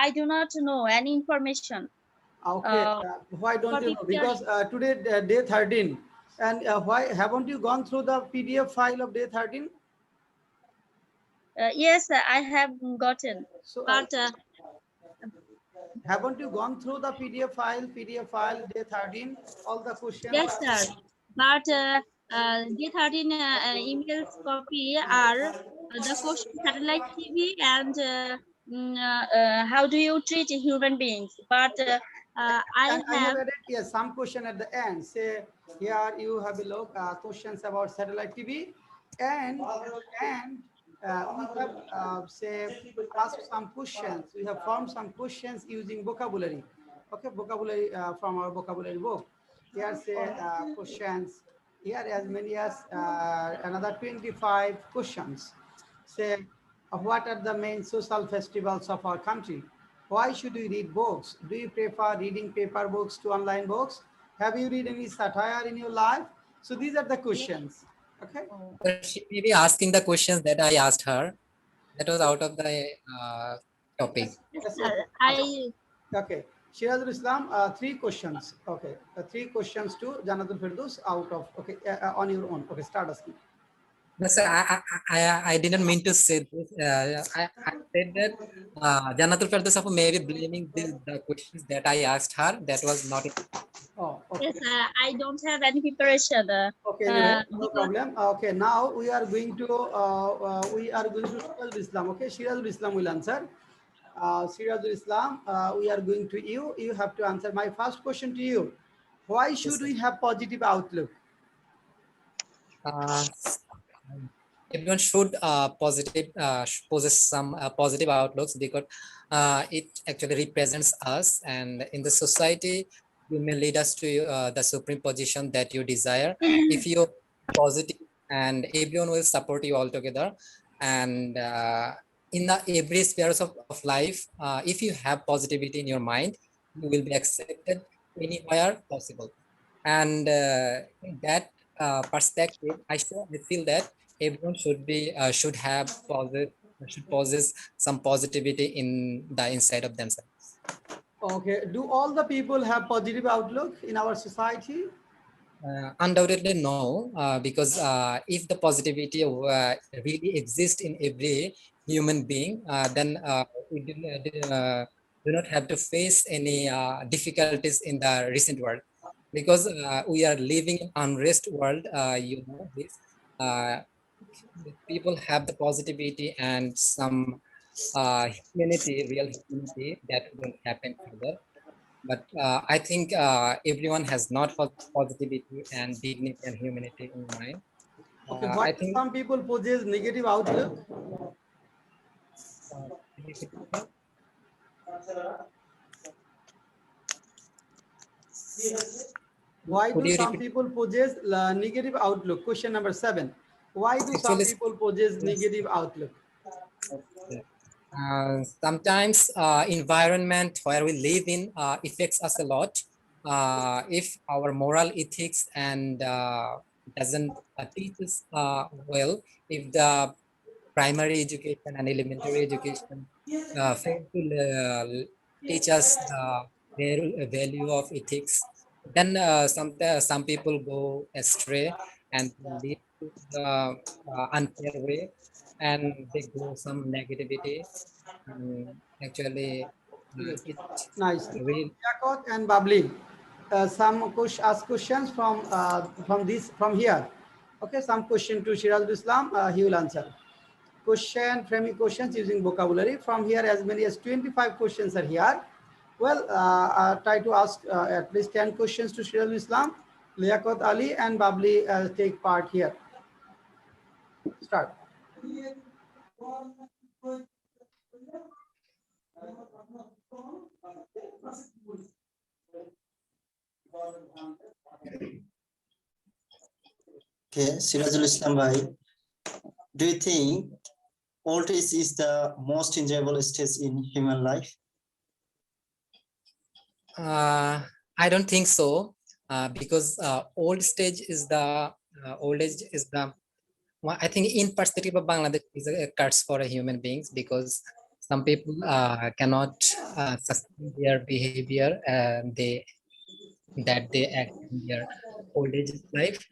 I do not know any information. Okay, why don't you know? Because today day 13, and why haven't you gone through the PDF file of day 13? Yes, I have gotten, So but haven't you gone through the PDF file day 13, all the questions? yes, sir. But day 13 emails copy are the question satellite TV and how do you treat human beings? But I And I have have added, yes, some question at the end. Say here you have a look questions about satellite TV, and we have say asked some questions. We have formed some questions using vocabulary. Okay, vocabulary from our vocabulary book. Here say questions. Here as many as another 25 questions. Say what are the main social festivals of our country? Why should we read books? Do you prefer reading paper books to online books? Have you read any satire in your life? So these are the questions. Okay. But she may be asking the questions that I asked her. That was out of the topic. Yes, uh, yes. I Okay. Shirazul Islam, three questions. Okay. Three questions to Janatul Firdaus out of, okay, on your own. Okay, start asking. No, sir, I didn't mean to say this. I said that Janatul Firdaus Appu may be blaming the questions that I asked her. That was not. Oh, okay. yes, I don't have any preparation. Okay, anyway, no Because problem. Okay, now we are going to Shirazul Islam. Okay, Shirazul Islam will answer. Shirazul Islam, we are going to you. You have to answer my first question to you. Why should sir. we have positive outlook? Uh, Everyone should possess some positive outlooks because it actually represents us, and in the society you may lead us to the supreme position that you desire if you're positive, and everyone will support you altogether. And in the every spheres of life, if you have positivity in your mind, you will be accepted anywhere possible. And in that perspective, I feel that everyone should have should possess some positivity in the inside of themselves. Okay, do all the people have positive outlook in our society? Undoubtedly no, because if the positivity really exists in every human being, then we do not have to face any difficulties in the recent world, because we are living in unrest world. You know this. Uh, People have the positivity and some humanity, real humanity that won't happen further. But I think everyone has not positivity and dignity and humanity in mind. Okay, why I do think some people possess negative outlook? uh, Why could do you some repeat? people possess negative outlook? Question number 7. Why do some Actually, people possess yes. negative outlook? Sometimes environment where we live in affects us a lot. If our moral ethics and doesn't teach us well, if the primary education and elementary education fail to teach us the value of ethics, then some people go astray and lead to the unfair way, and they go some negativity. Actually, Good. it Nice. will. Yakot and Babli, some ask questions from here. Okay, some question to Shirazul Islam, he will answer. Question, framing questions using vocabulary. From here, as many as 25 questions are here. Well, try to ask at least 10 questions to Shirazul Islam. Liaquat Ali and Babli take part here. Start. Okay, Sirajul Islam bhai, do you think old age is the most enjoyable stage in human life? I don't think so, because old age is the well, I think in perspective of Bangladesh is a curse for a human beings, because some people cannot sustain their behavior that they act in their old age life.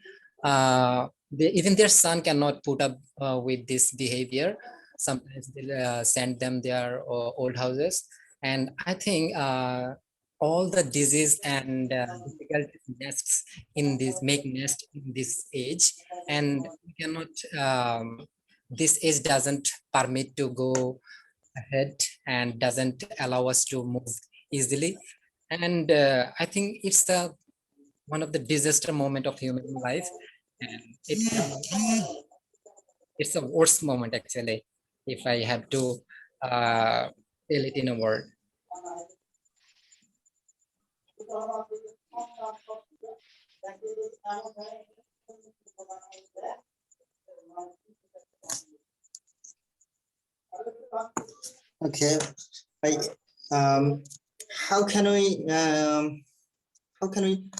Even their son cannot put up with this behavior. Sometimes they send them their old houses, and I think all the disease and difficulties nests in this make nest in this age, and we cannot this age doesn't permit to go ahead and doesn't allow us to move easily. And I think it's the one of the disaster moment of human life, and it's a worst moment actually, if I have to tell it in a word. Okay. I, how can we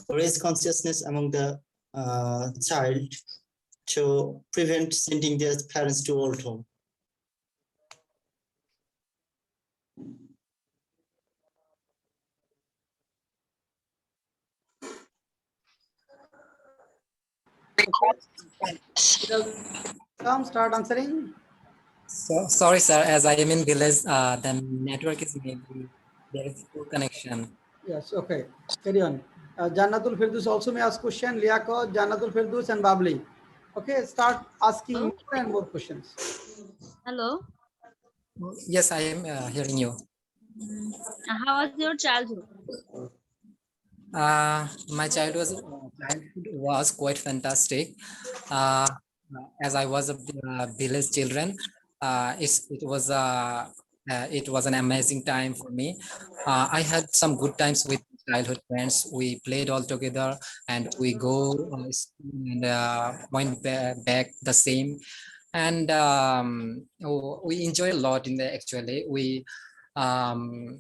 raise consciousness among the child to prevent sending their parents to old home? Come start answering. So sorry, sir. As I am in village, the network is maybe there is poor connection. Yes, okay. Carry on. Jannatul Firdous also may ask question. Liaquat, Jannatul Firdous, and Babli. Okay, start asking Hello? more and more questions. Hello. Yes, I am hearing you. How was your childhood? My childhood was quite fantastic. Uh, as I was a village children, it was an amazing time for me. I had some good times with childhood friends. We played all together, and we go and went back the same. And we enjoy a lot in there. Actually, we um,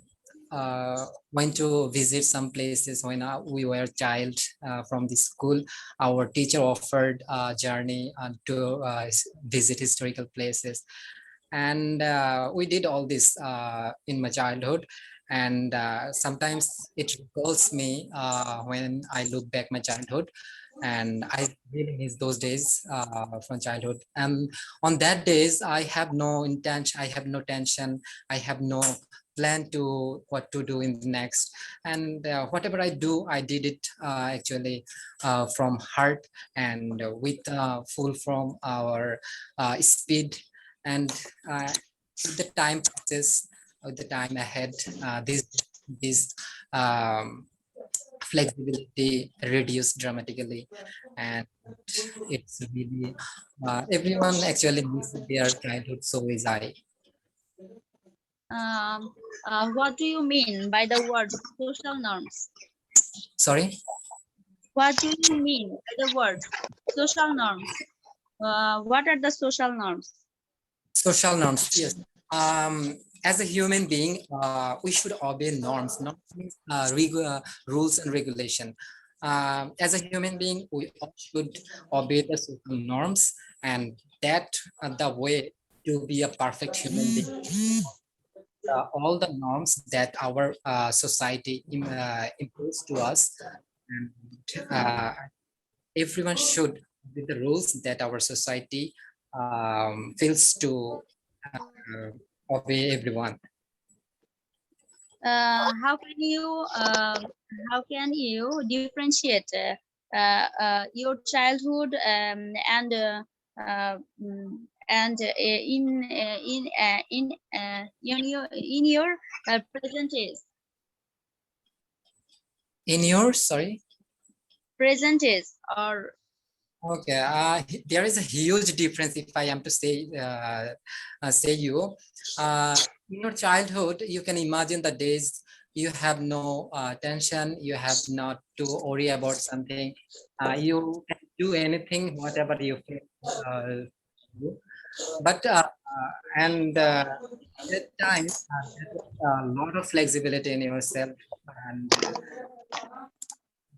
went to visit some places when we were a child from the school. Our teacher offered a journey to visit historical places, and we did all this in my childhood. And sometimes it recalls me when I look back my childhood, and I really miss those days from childhood. And on that days, I have no intention, I have no tension, I have no plan to what to do in the next. And whatever I do, I did it actually from heart and with full from our speed. And the time passes, the time ahead, this um, flexibility reduced dramatically, and it's really everyone actually misses their childhood, so is I. What do you mean by the word social norms? Sorry. What do you mean by the word social norms? What are the social norms? Social norms, yes. As a human being, we should obey norms. Norms means rules and regulation. As a human being, we all should obey the social norms, and that the way to be a perfect human being. All the norms that our society imposes to us, and everyone should obey the rules that our society feels to obey everyone. How can you differentiate your childhood and in your present age? In your, sorry? Present age or Okay, there is a huge difference if I am to say you. In your childhood, you can imagine the days you have no tension, you have not to worry about something. You can do anything, whatever you feel. Do. But and at that time, there's a lot of flexibility in yourself, and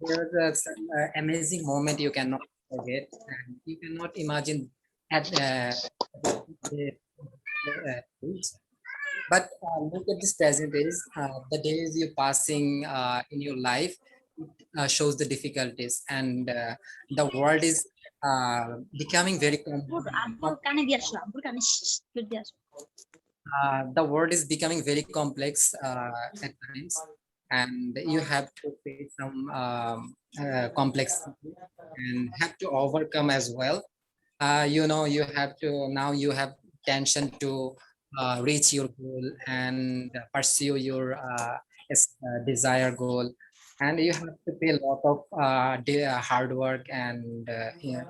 there's some amazing moment you cannot forget, and you cannot imagine at age. But look at this present days, the days you're passing in your life, it shows the difficulties, and the world is becoming very the world is becoming very complex at times, and you have to face some complexity and have to overcome as well. you know, you have to now you have tension to reach your goal and pursue your desired goal, and you have to pay a lot of hard work and yeah,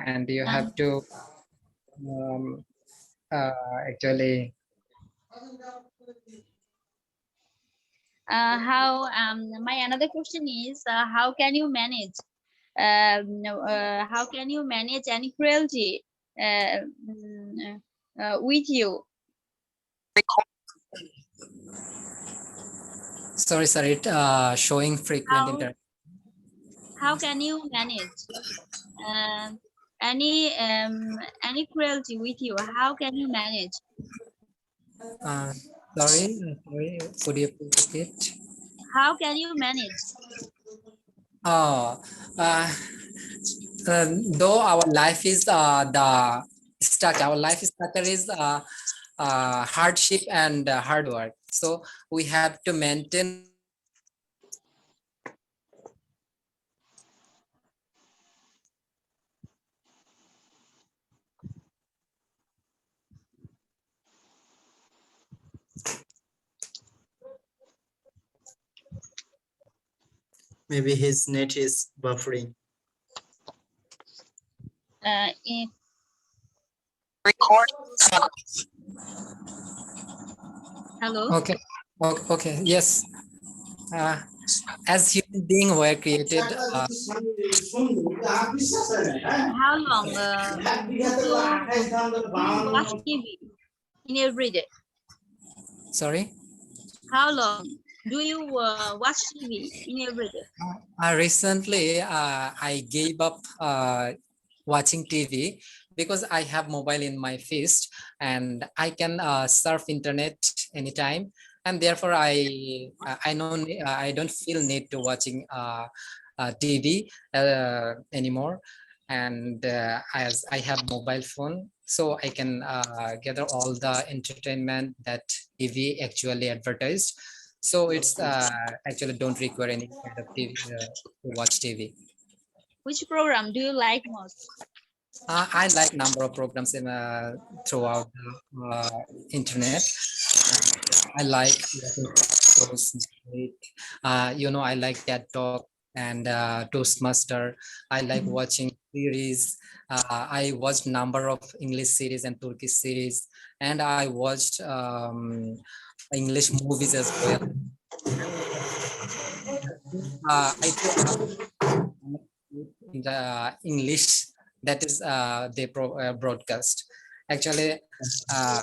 and you have to um, actually How my another question is how can you manage how can you manage any cruelty with you? sorry it showing frequent How inter how can you manage um, any cruelty with you? How can you manage? uh, sorry, could you repeat? How can you manage? Oh, though our life is the structure, our life structure is hardship and hard work. So we have to maintain. Maybe his net is buffering. In, hello. Okay, okay, yes. As human being were created, How long do you watch TV in every day? sorry. How long do you watch TV in every day? Recently, I gave up watching TV because I have mobile in my fist and I can surf internet anytime, and therefore I don't feel need to watching TV anymore. And as I have mobile phone, so I can gather all the entertainment that TV actually advertised. So it's actually don't require any kind of TV to watch TV. Which program do you like most? I like number of programs in throughout the internet. I like watching shows, you know, I like TED Talk and Toastmaster. I like watching series. I watched number of English series and Turkish series, and I watched English movies as well. I in the English that is they broadcast. Actually, I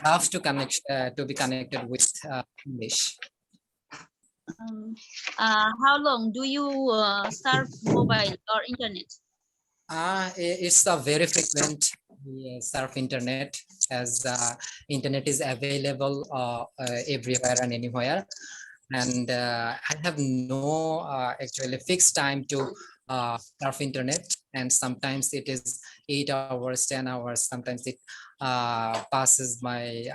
have to connect to be connected with English. How long do you surf mobile or internet? It's a very frequent surf internet, as internet is available everywhere and anywhere, and I have no actually fixed time to surf internet, and sometimes it is 8 hours, 10 hours, sometimes it passes my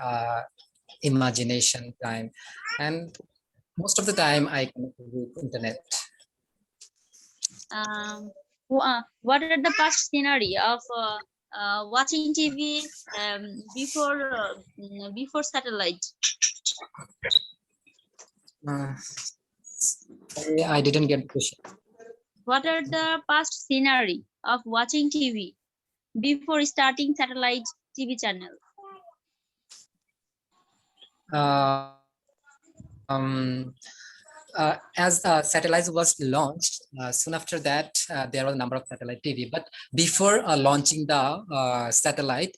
imagination time, and most of the time I connect with internet. What are the past scenario of watching TV before satellite? I didn't get the question. What are the past scenario of watching TV before starting satellite TV channel? As satellite was launched, soon after that, there were a number of satellite TV. But before launching the satellite,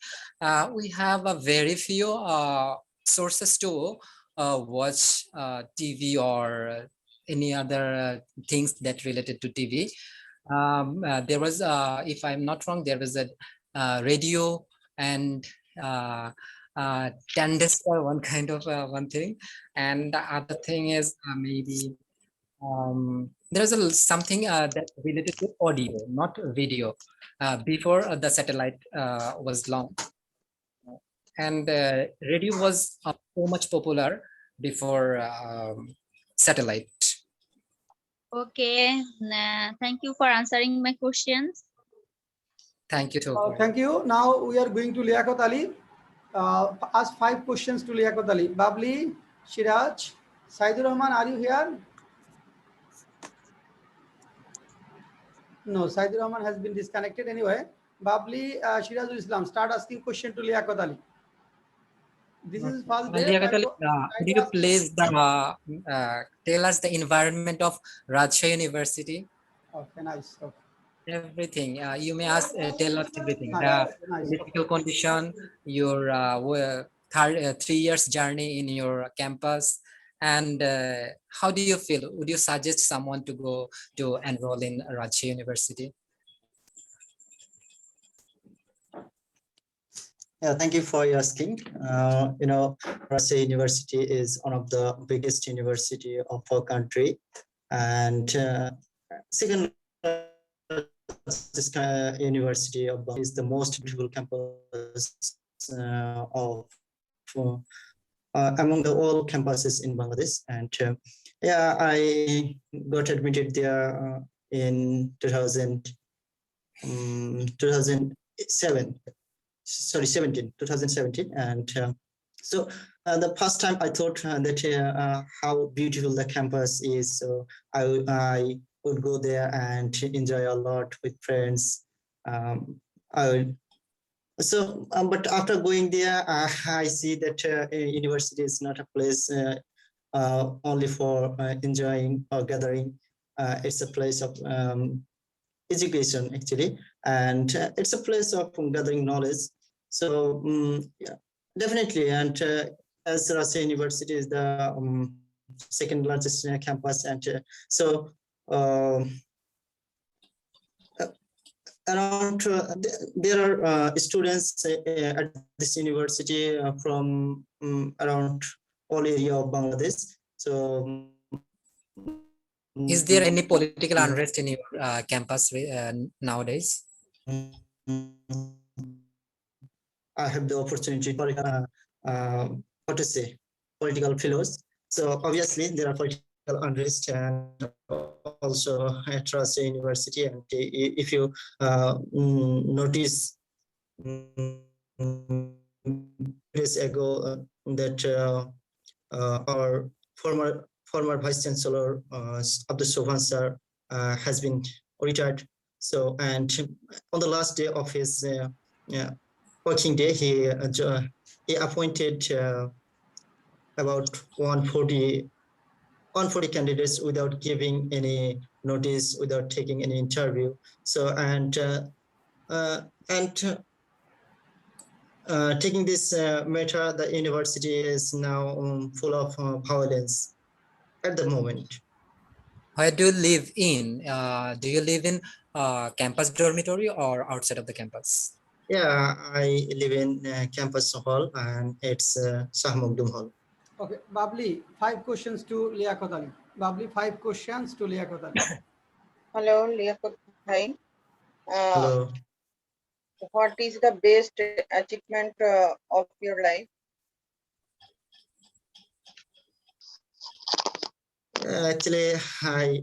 we have a very few sources to watch TV or any other things that related to TV. There was, if I'm not wrong, there was a radio and transistor, one kind of one thing, and the other thing is maybe there's something that related to audio, not video, before the satellite was launched, and radio was so much popular before satellite. Okay, thank you for answering my questions. Thank you too. for- Thank you. Now we are going to Liaquat Ali. Ask 5 questions to Liaquat Ali. Babli, Shiraj, Saidur Rahman, are you here? No, Saidur Rahman has been disconnected anyway. Babli, Shirajul Islam, start asking question to Liaquat Ali. This is first day. Liaquat try Ali, to- try could to you ask- please tell us the environment of Rajshahi University? Okay, nice. Okay. Everything. You may ask, tell us everything. Nice, The nice. political condition, your 3 years journey in your campus, and how do you feel? Would you suggest someone to go to enroll in Rajshahi University? Yeah, thank you for asking. Rajshahi University is one of the biggest university of our country, and second university of Bangladesh is the most beautiful campus among the all campuses in Bangladesh. And yeah, I got admitted there in 2017. And so the first time I thought that how beautiful the campus is. So I would go there and enjoy a lot with friends. But after going there, I see that university is not a place only for enjoying or gathering. It's a place of education actually, and it's a place of gathering knowledge. So yeah, definitely. And as Rajshahi University is the second largest campus, and so around there are students at this university from around all area of Bangladesh. So Is there any political unrest in your campus nowadays? I have the opportunity for political fellows. So obviously there are political unrest and also at Rajshahi University. And if you notice days ago that our former Vice Chancellor Abdul Sohan sir has been retired. So, and on the last day of his working day, he appointed about 140 candidates without giving any notice, without taking any interview. So, taking this matter, the university is now full of violence at the moment. Where do you live in? Do you live in campus dormitory or outside of the campus? Yeah, I live in campus hall, and it's Shah Maghdum Hall. Okay, Babli, 5 questions to Liaquat Ali. Babli, 5 questions to Liaquat Ali. Hello, Liaquat Bhai. Hello. What is the best achievement of your life? Actually, I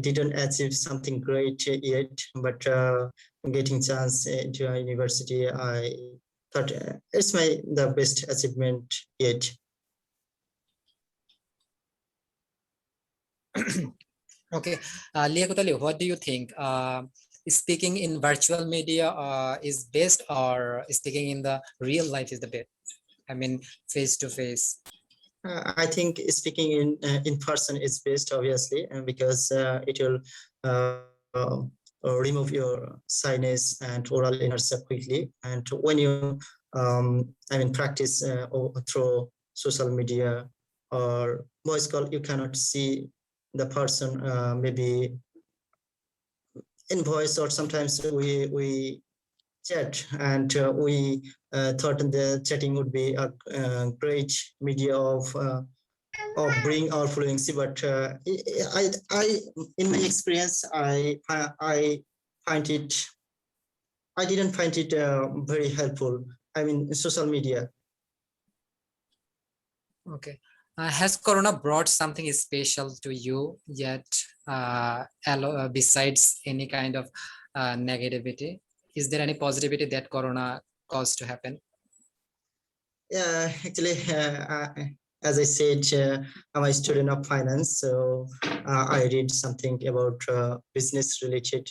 didn't achieve something great yet, but getting chance into a university, I thought it's the best achievement yet. Okay, Liaquat Ali, what do you think? Speaking in virtual media is best, or speaking in the real life is the best? I mean, face to face. I think speaking in person is best, obviously, because it will remove your shyness and oral inertia quickly. And when you, practice through social media or voice call, you cannot see the person maybe in voice, or sometimes we chat, and we thought the chatting would be a great media of bring our fluency, but I in my experience I didn't find it very helpful. I mean, social media. Okay. Has Corona brought something special to you yet, besides any kind of negativity? is there any positivity that Corona caused to happen? Yeah, actually, as I said, I'm a student of finance, so I read something about business related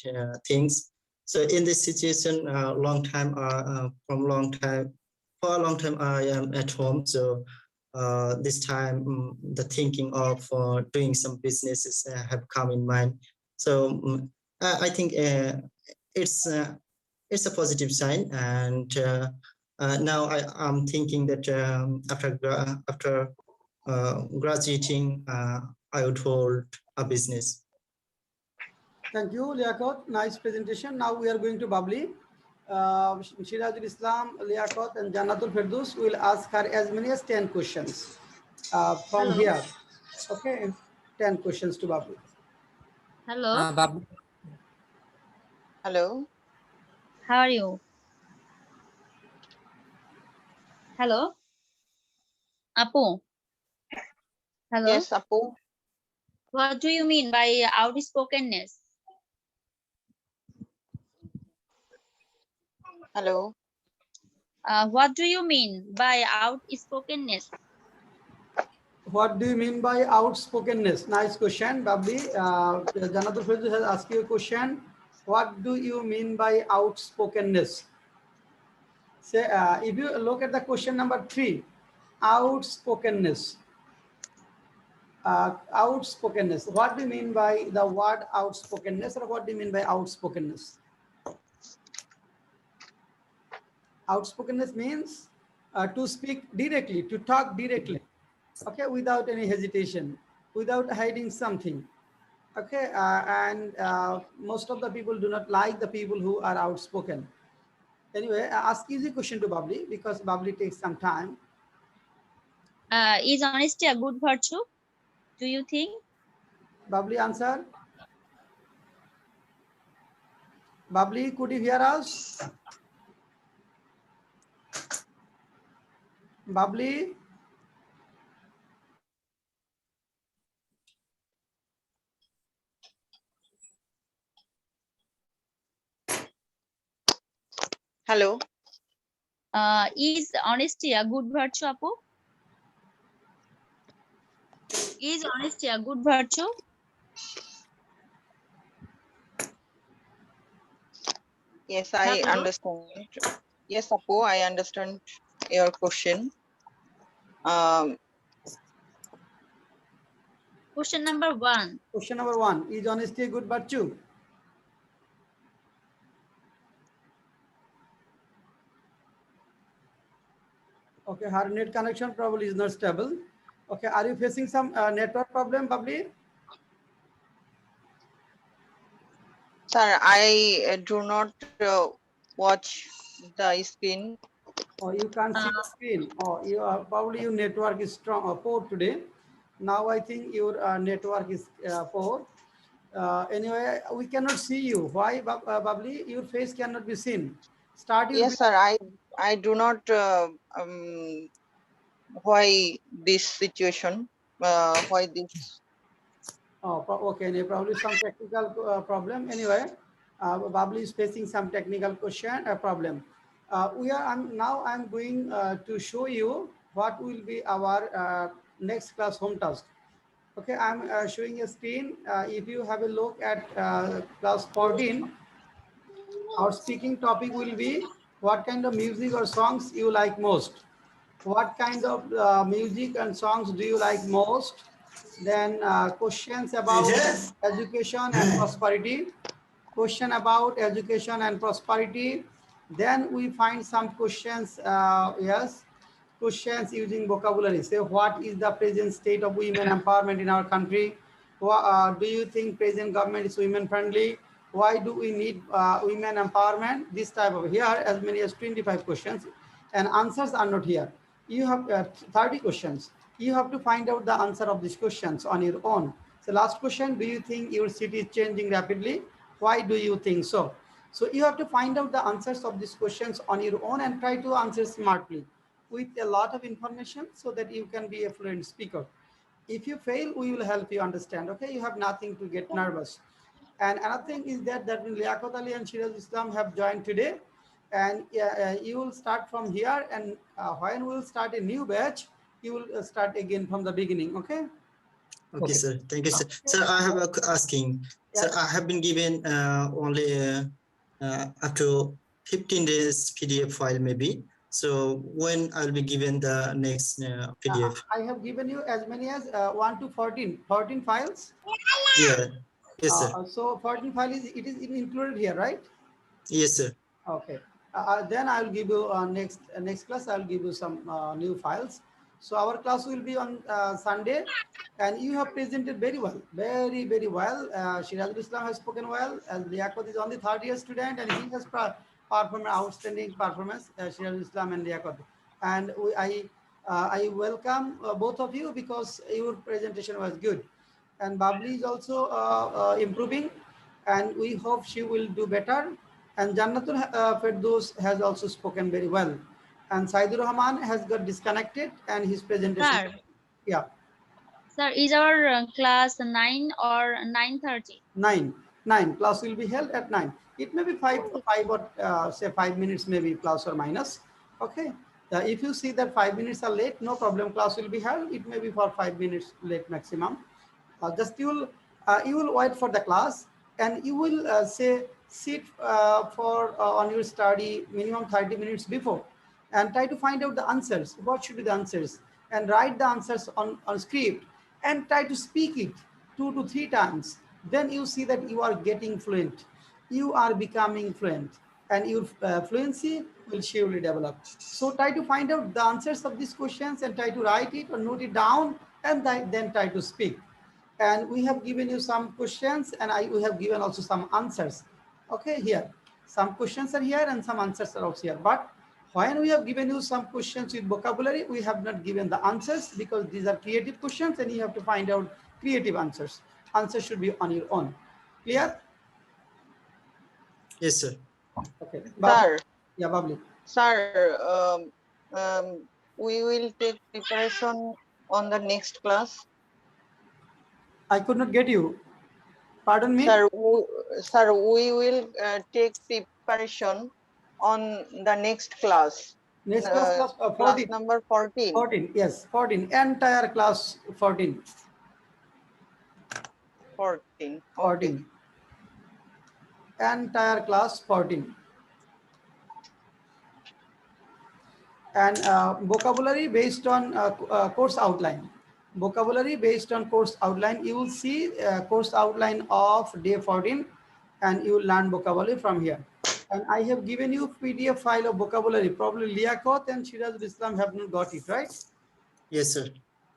things. So in this situation, for a long time, I am at home. So this time, the thinking of doing some businesses have come in mind. So I think it's a positive sign, and now I'm thinking that after graduating, I would hold a business. Thank you, Liaquat. Nice presentation. Now we are going to Babli. Shirajul Islam, Liaquat, and Jannatul Firdaus will ask her as many as 10 questions from Hello. here. Okay, 10 questions to Babli. Hello. Babli, Hello. How are you? Hello. Apu. Hello. Yes, Apu. What do you mean by outspokenness? Hello. What do you mean by outspokenness? What do you mean by outspokenness? Nice question, Babli. Jannatul Firdaus has asked you a question. What do you mean by outspokenness? Say, if you look at the question number 3, outspokenness. Outspokenness. What do you mean by the word outspokenness, or what do you mean by outspokenness? Outspokenness means to speak directly, to talk directly, okay, without any hesitation, without hiding something. Okay, and most of the people do not like the people who are outspoken. Anyway, I ask easy question to Babli because Babli takes some time. Is honesty a good virtue? Do you think? Babli, answer. Babli, could you hear us? Babli? Hello. Is honesty a good virtue, Apu? Is honesty a good virtue? Yes, I Hello? understand. Yes, Apu, I understand your question. Question number 1. Question number 1, is honesty a good virtue? Okay, her net connection probably is not stable. Okay, are you facing some network problem, Babli? Sir, I do not watch the screen. Or you can't see the screen, or you are probably your network is strong or poor today. Now I think your network is poor. Anyway, we cannot see you. Why, Babli? Your face cannot be seen. Start your Yes, sir, I do not why this situation, why this. Oh, okay. Probably some technical problem. Anyway, Babli is facing some technical question problem. I'm going to show you what will be our next class home task. Okay, I'm showing a screen. If you have a look at class 14, our speaking topic will be what kind of music or songs you like most. What kind of music and songs do you like most? Then questions about education and prosperity. Question about education and prosperity. Then we find some questions, yes, questions using vocabulary. Say, what is the present state of women empowerment in our country? Do you think present government is women friendly? Why do we need women empowerment? This type of, here as many as 25 questions, and answers are not here. You have 30 questions. You have to find out the answer of these questions on your own. So last question, do you think your city is changing rapidly? Why do you think so? So you have to find out the answers of these questions on your own and try to answer smartly with a lot of information so that you can be a fluent speaker. If you fail, we will help you understand. Okay, you have nothing to get nervous. And another thing is that Liaquat Ali and Shiraz Islam have joined today, and you will start from here, and when we will start a new batch, you will start again from the beginning. Okay. Okay, Okay. sir. Thank you, sir. Sir, I have a asking. Sir, Yeah. I have been given only up to 15 days PDF file maybe. So when I'll be given the next PDF? I have given you as many as 1 to 14 files. Yeah. Yes, sir. So 14 files is included here, right? Yes, sir. Okay. Then I'll give you next class. I'll give you some new files. So our class will be on Sunday, and you have presented very well, very well. Shirazul Islam has spoken well. As Liaquat is only third year student, and he has performed outstanding performance. Shirazul Islam and Liaquat, and I welcome both of you because your presentation was good, and Babli is also improving, and we hope she will do better. And Jannatul Firdaus has also spoken very well. And Saidur Rahman has got disconnected and his presentation. Sir, Yeah, sir, is our class 9 or 9:30? 9. Class will be held at 9. It may be 5 or say 5 minutes, maybe plus or minus. Okay. If you see that 5 minutes are late, no problem. Class will be held. It may be for 5 minutes late maximum. Just you will wait for the class, and you will say sit for on your study minimum 30 minutes before, and try to find out the answers. What should be the answers, and write the answers on script, and try to speak it 2 to 3 times. Then you see that you are getting fluent, you are becoming fluent, and your fluency will surely develop. So try to find out the answers of these questions and try to write it or note it down, and then try to speak. And we have given you some questions, and we have given also some answers. Okay, here some questions are here and some answers are also here. But when we have given you some questions with vocabulary, we have not given the answers because these are creative questions, and you have to find out creative answers. Answers should be on your own. Clear? Yes, sir. Okay. Sir, Yeah, Babli. sir, we will take preparation on the next class. I could not get you. Pardon me? Sir, we will take preparation on the next class. Next class, Class 14. number 14. 14, yes, 14. Entire class 14. 14. Okay. 14. Entire class 14. And vocabulary based on course outline. Vocabulary based on course outline. You will see course outline of day 14, and you will learn vocabulary from here. And I have given you PDF file of vocabulary. Probably Liaquat and Shirazul Islam have not got it, right? Yes, sir.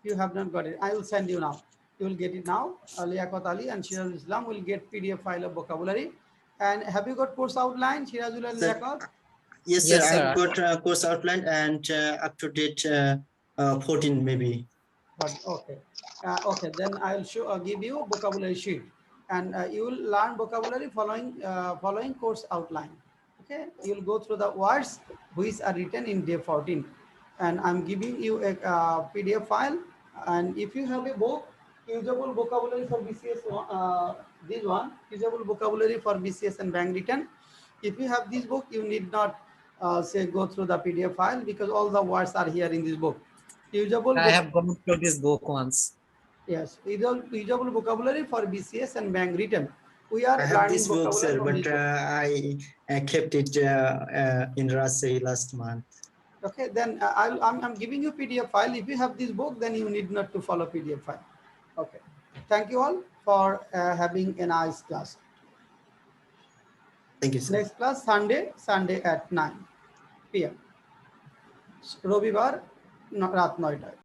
You have not got it. I will send you now. You will get it now. Liaquat Ali and Shirazul Islam will get PDF file of vocabulary. And have you got course outline, Shirazul and Sir, Liaquat? Yes, Yes, sir. sir. I've got course outline and up to date 14 maybe. Okay. Okay, then I'll give you vocabulary sheet, and you will learn vocabulary following course outline. Okay, you'll go through the words which are written in day 14, and I'm giving you a PDF file. And if you have a book, usable vocabulary for BCS, this one, usable vocabulary for BCS and bank written. If you have this book, you need not say go through the PDF file because all the words are here in this book. Usable I have gone through this book once. Yes, usable vocabulary for BCS and bank written. We are I have learning this book, vocabulary sir, from but this book. I kept it in Rajshahi last month. Okay, then I'm giving you PDF file. If you have this book, then you need not to follow PDF file. Okay, thank you all for having a nice class. Thank you, sir. Next class Sunday at 9 PM. Robibar, রাত 9টায়।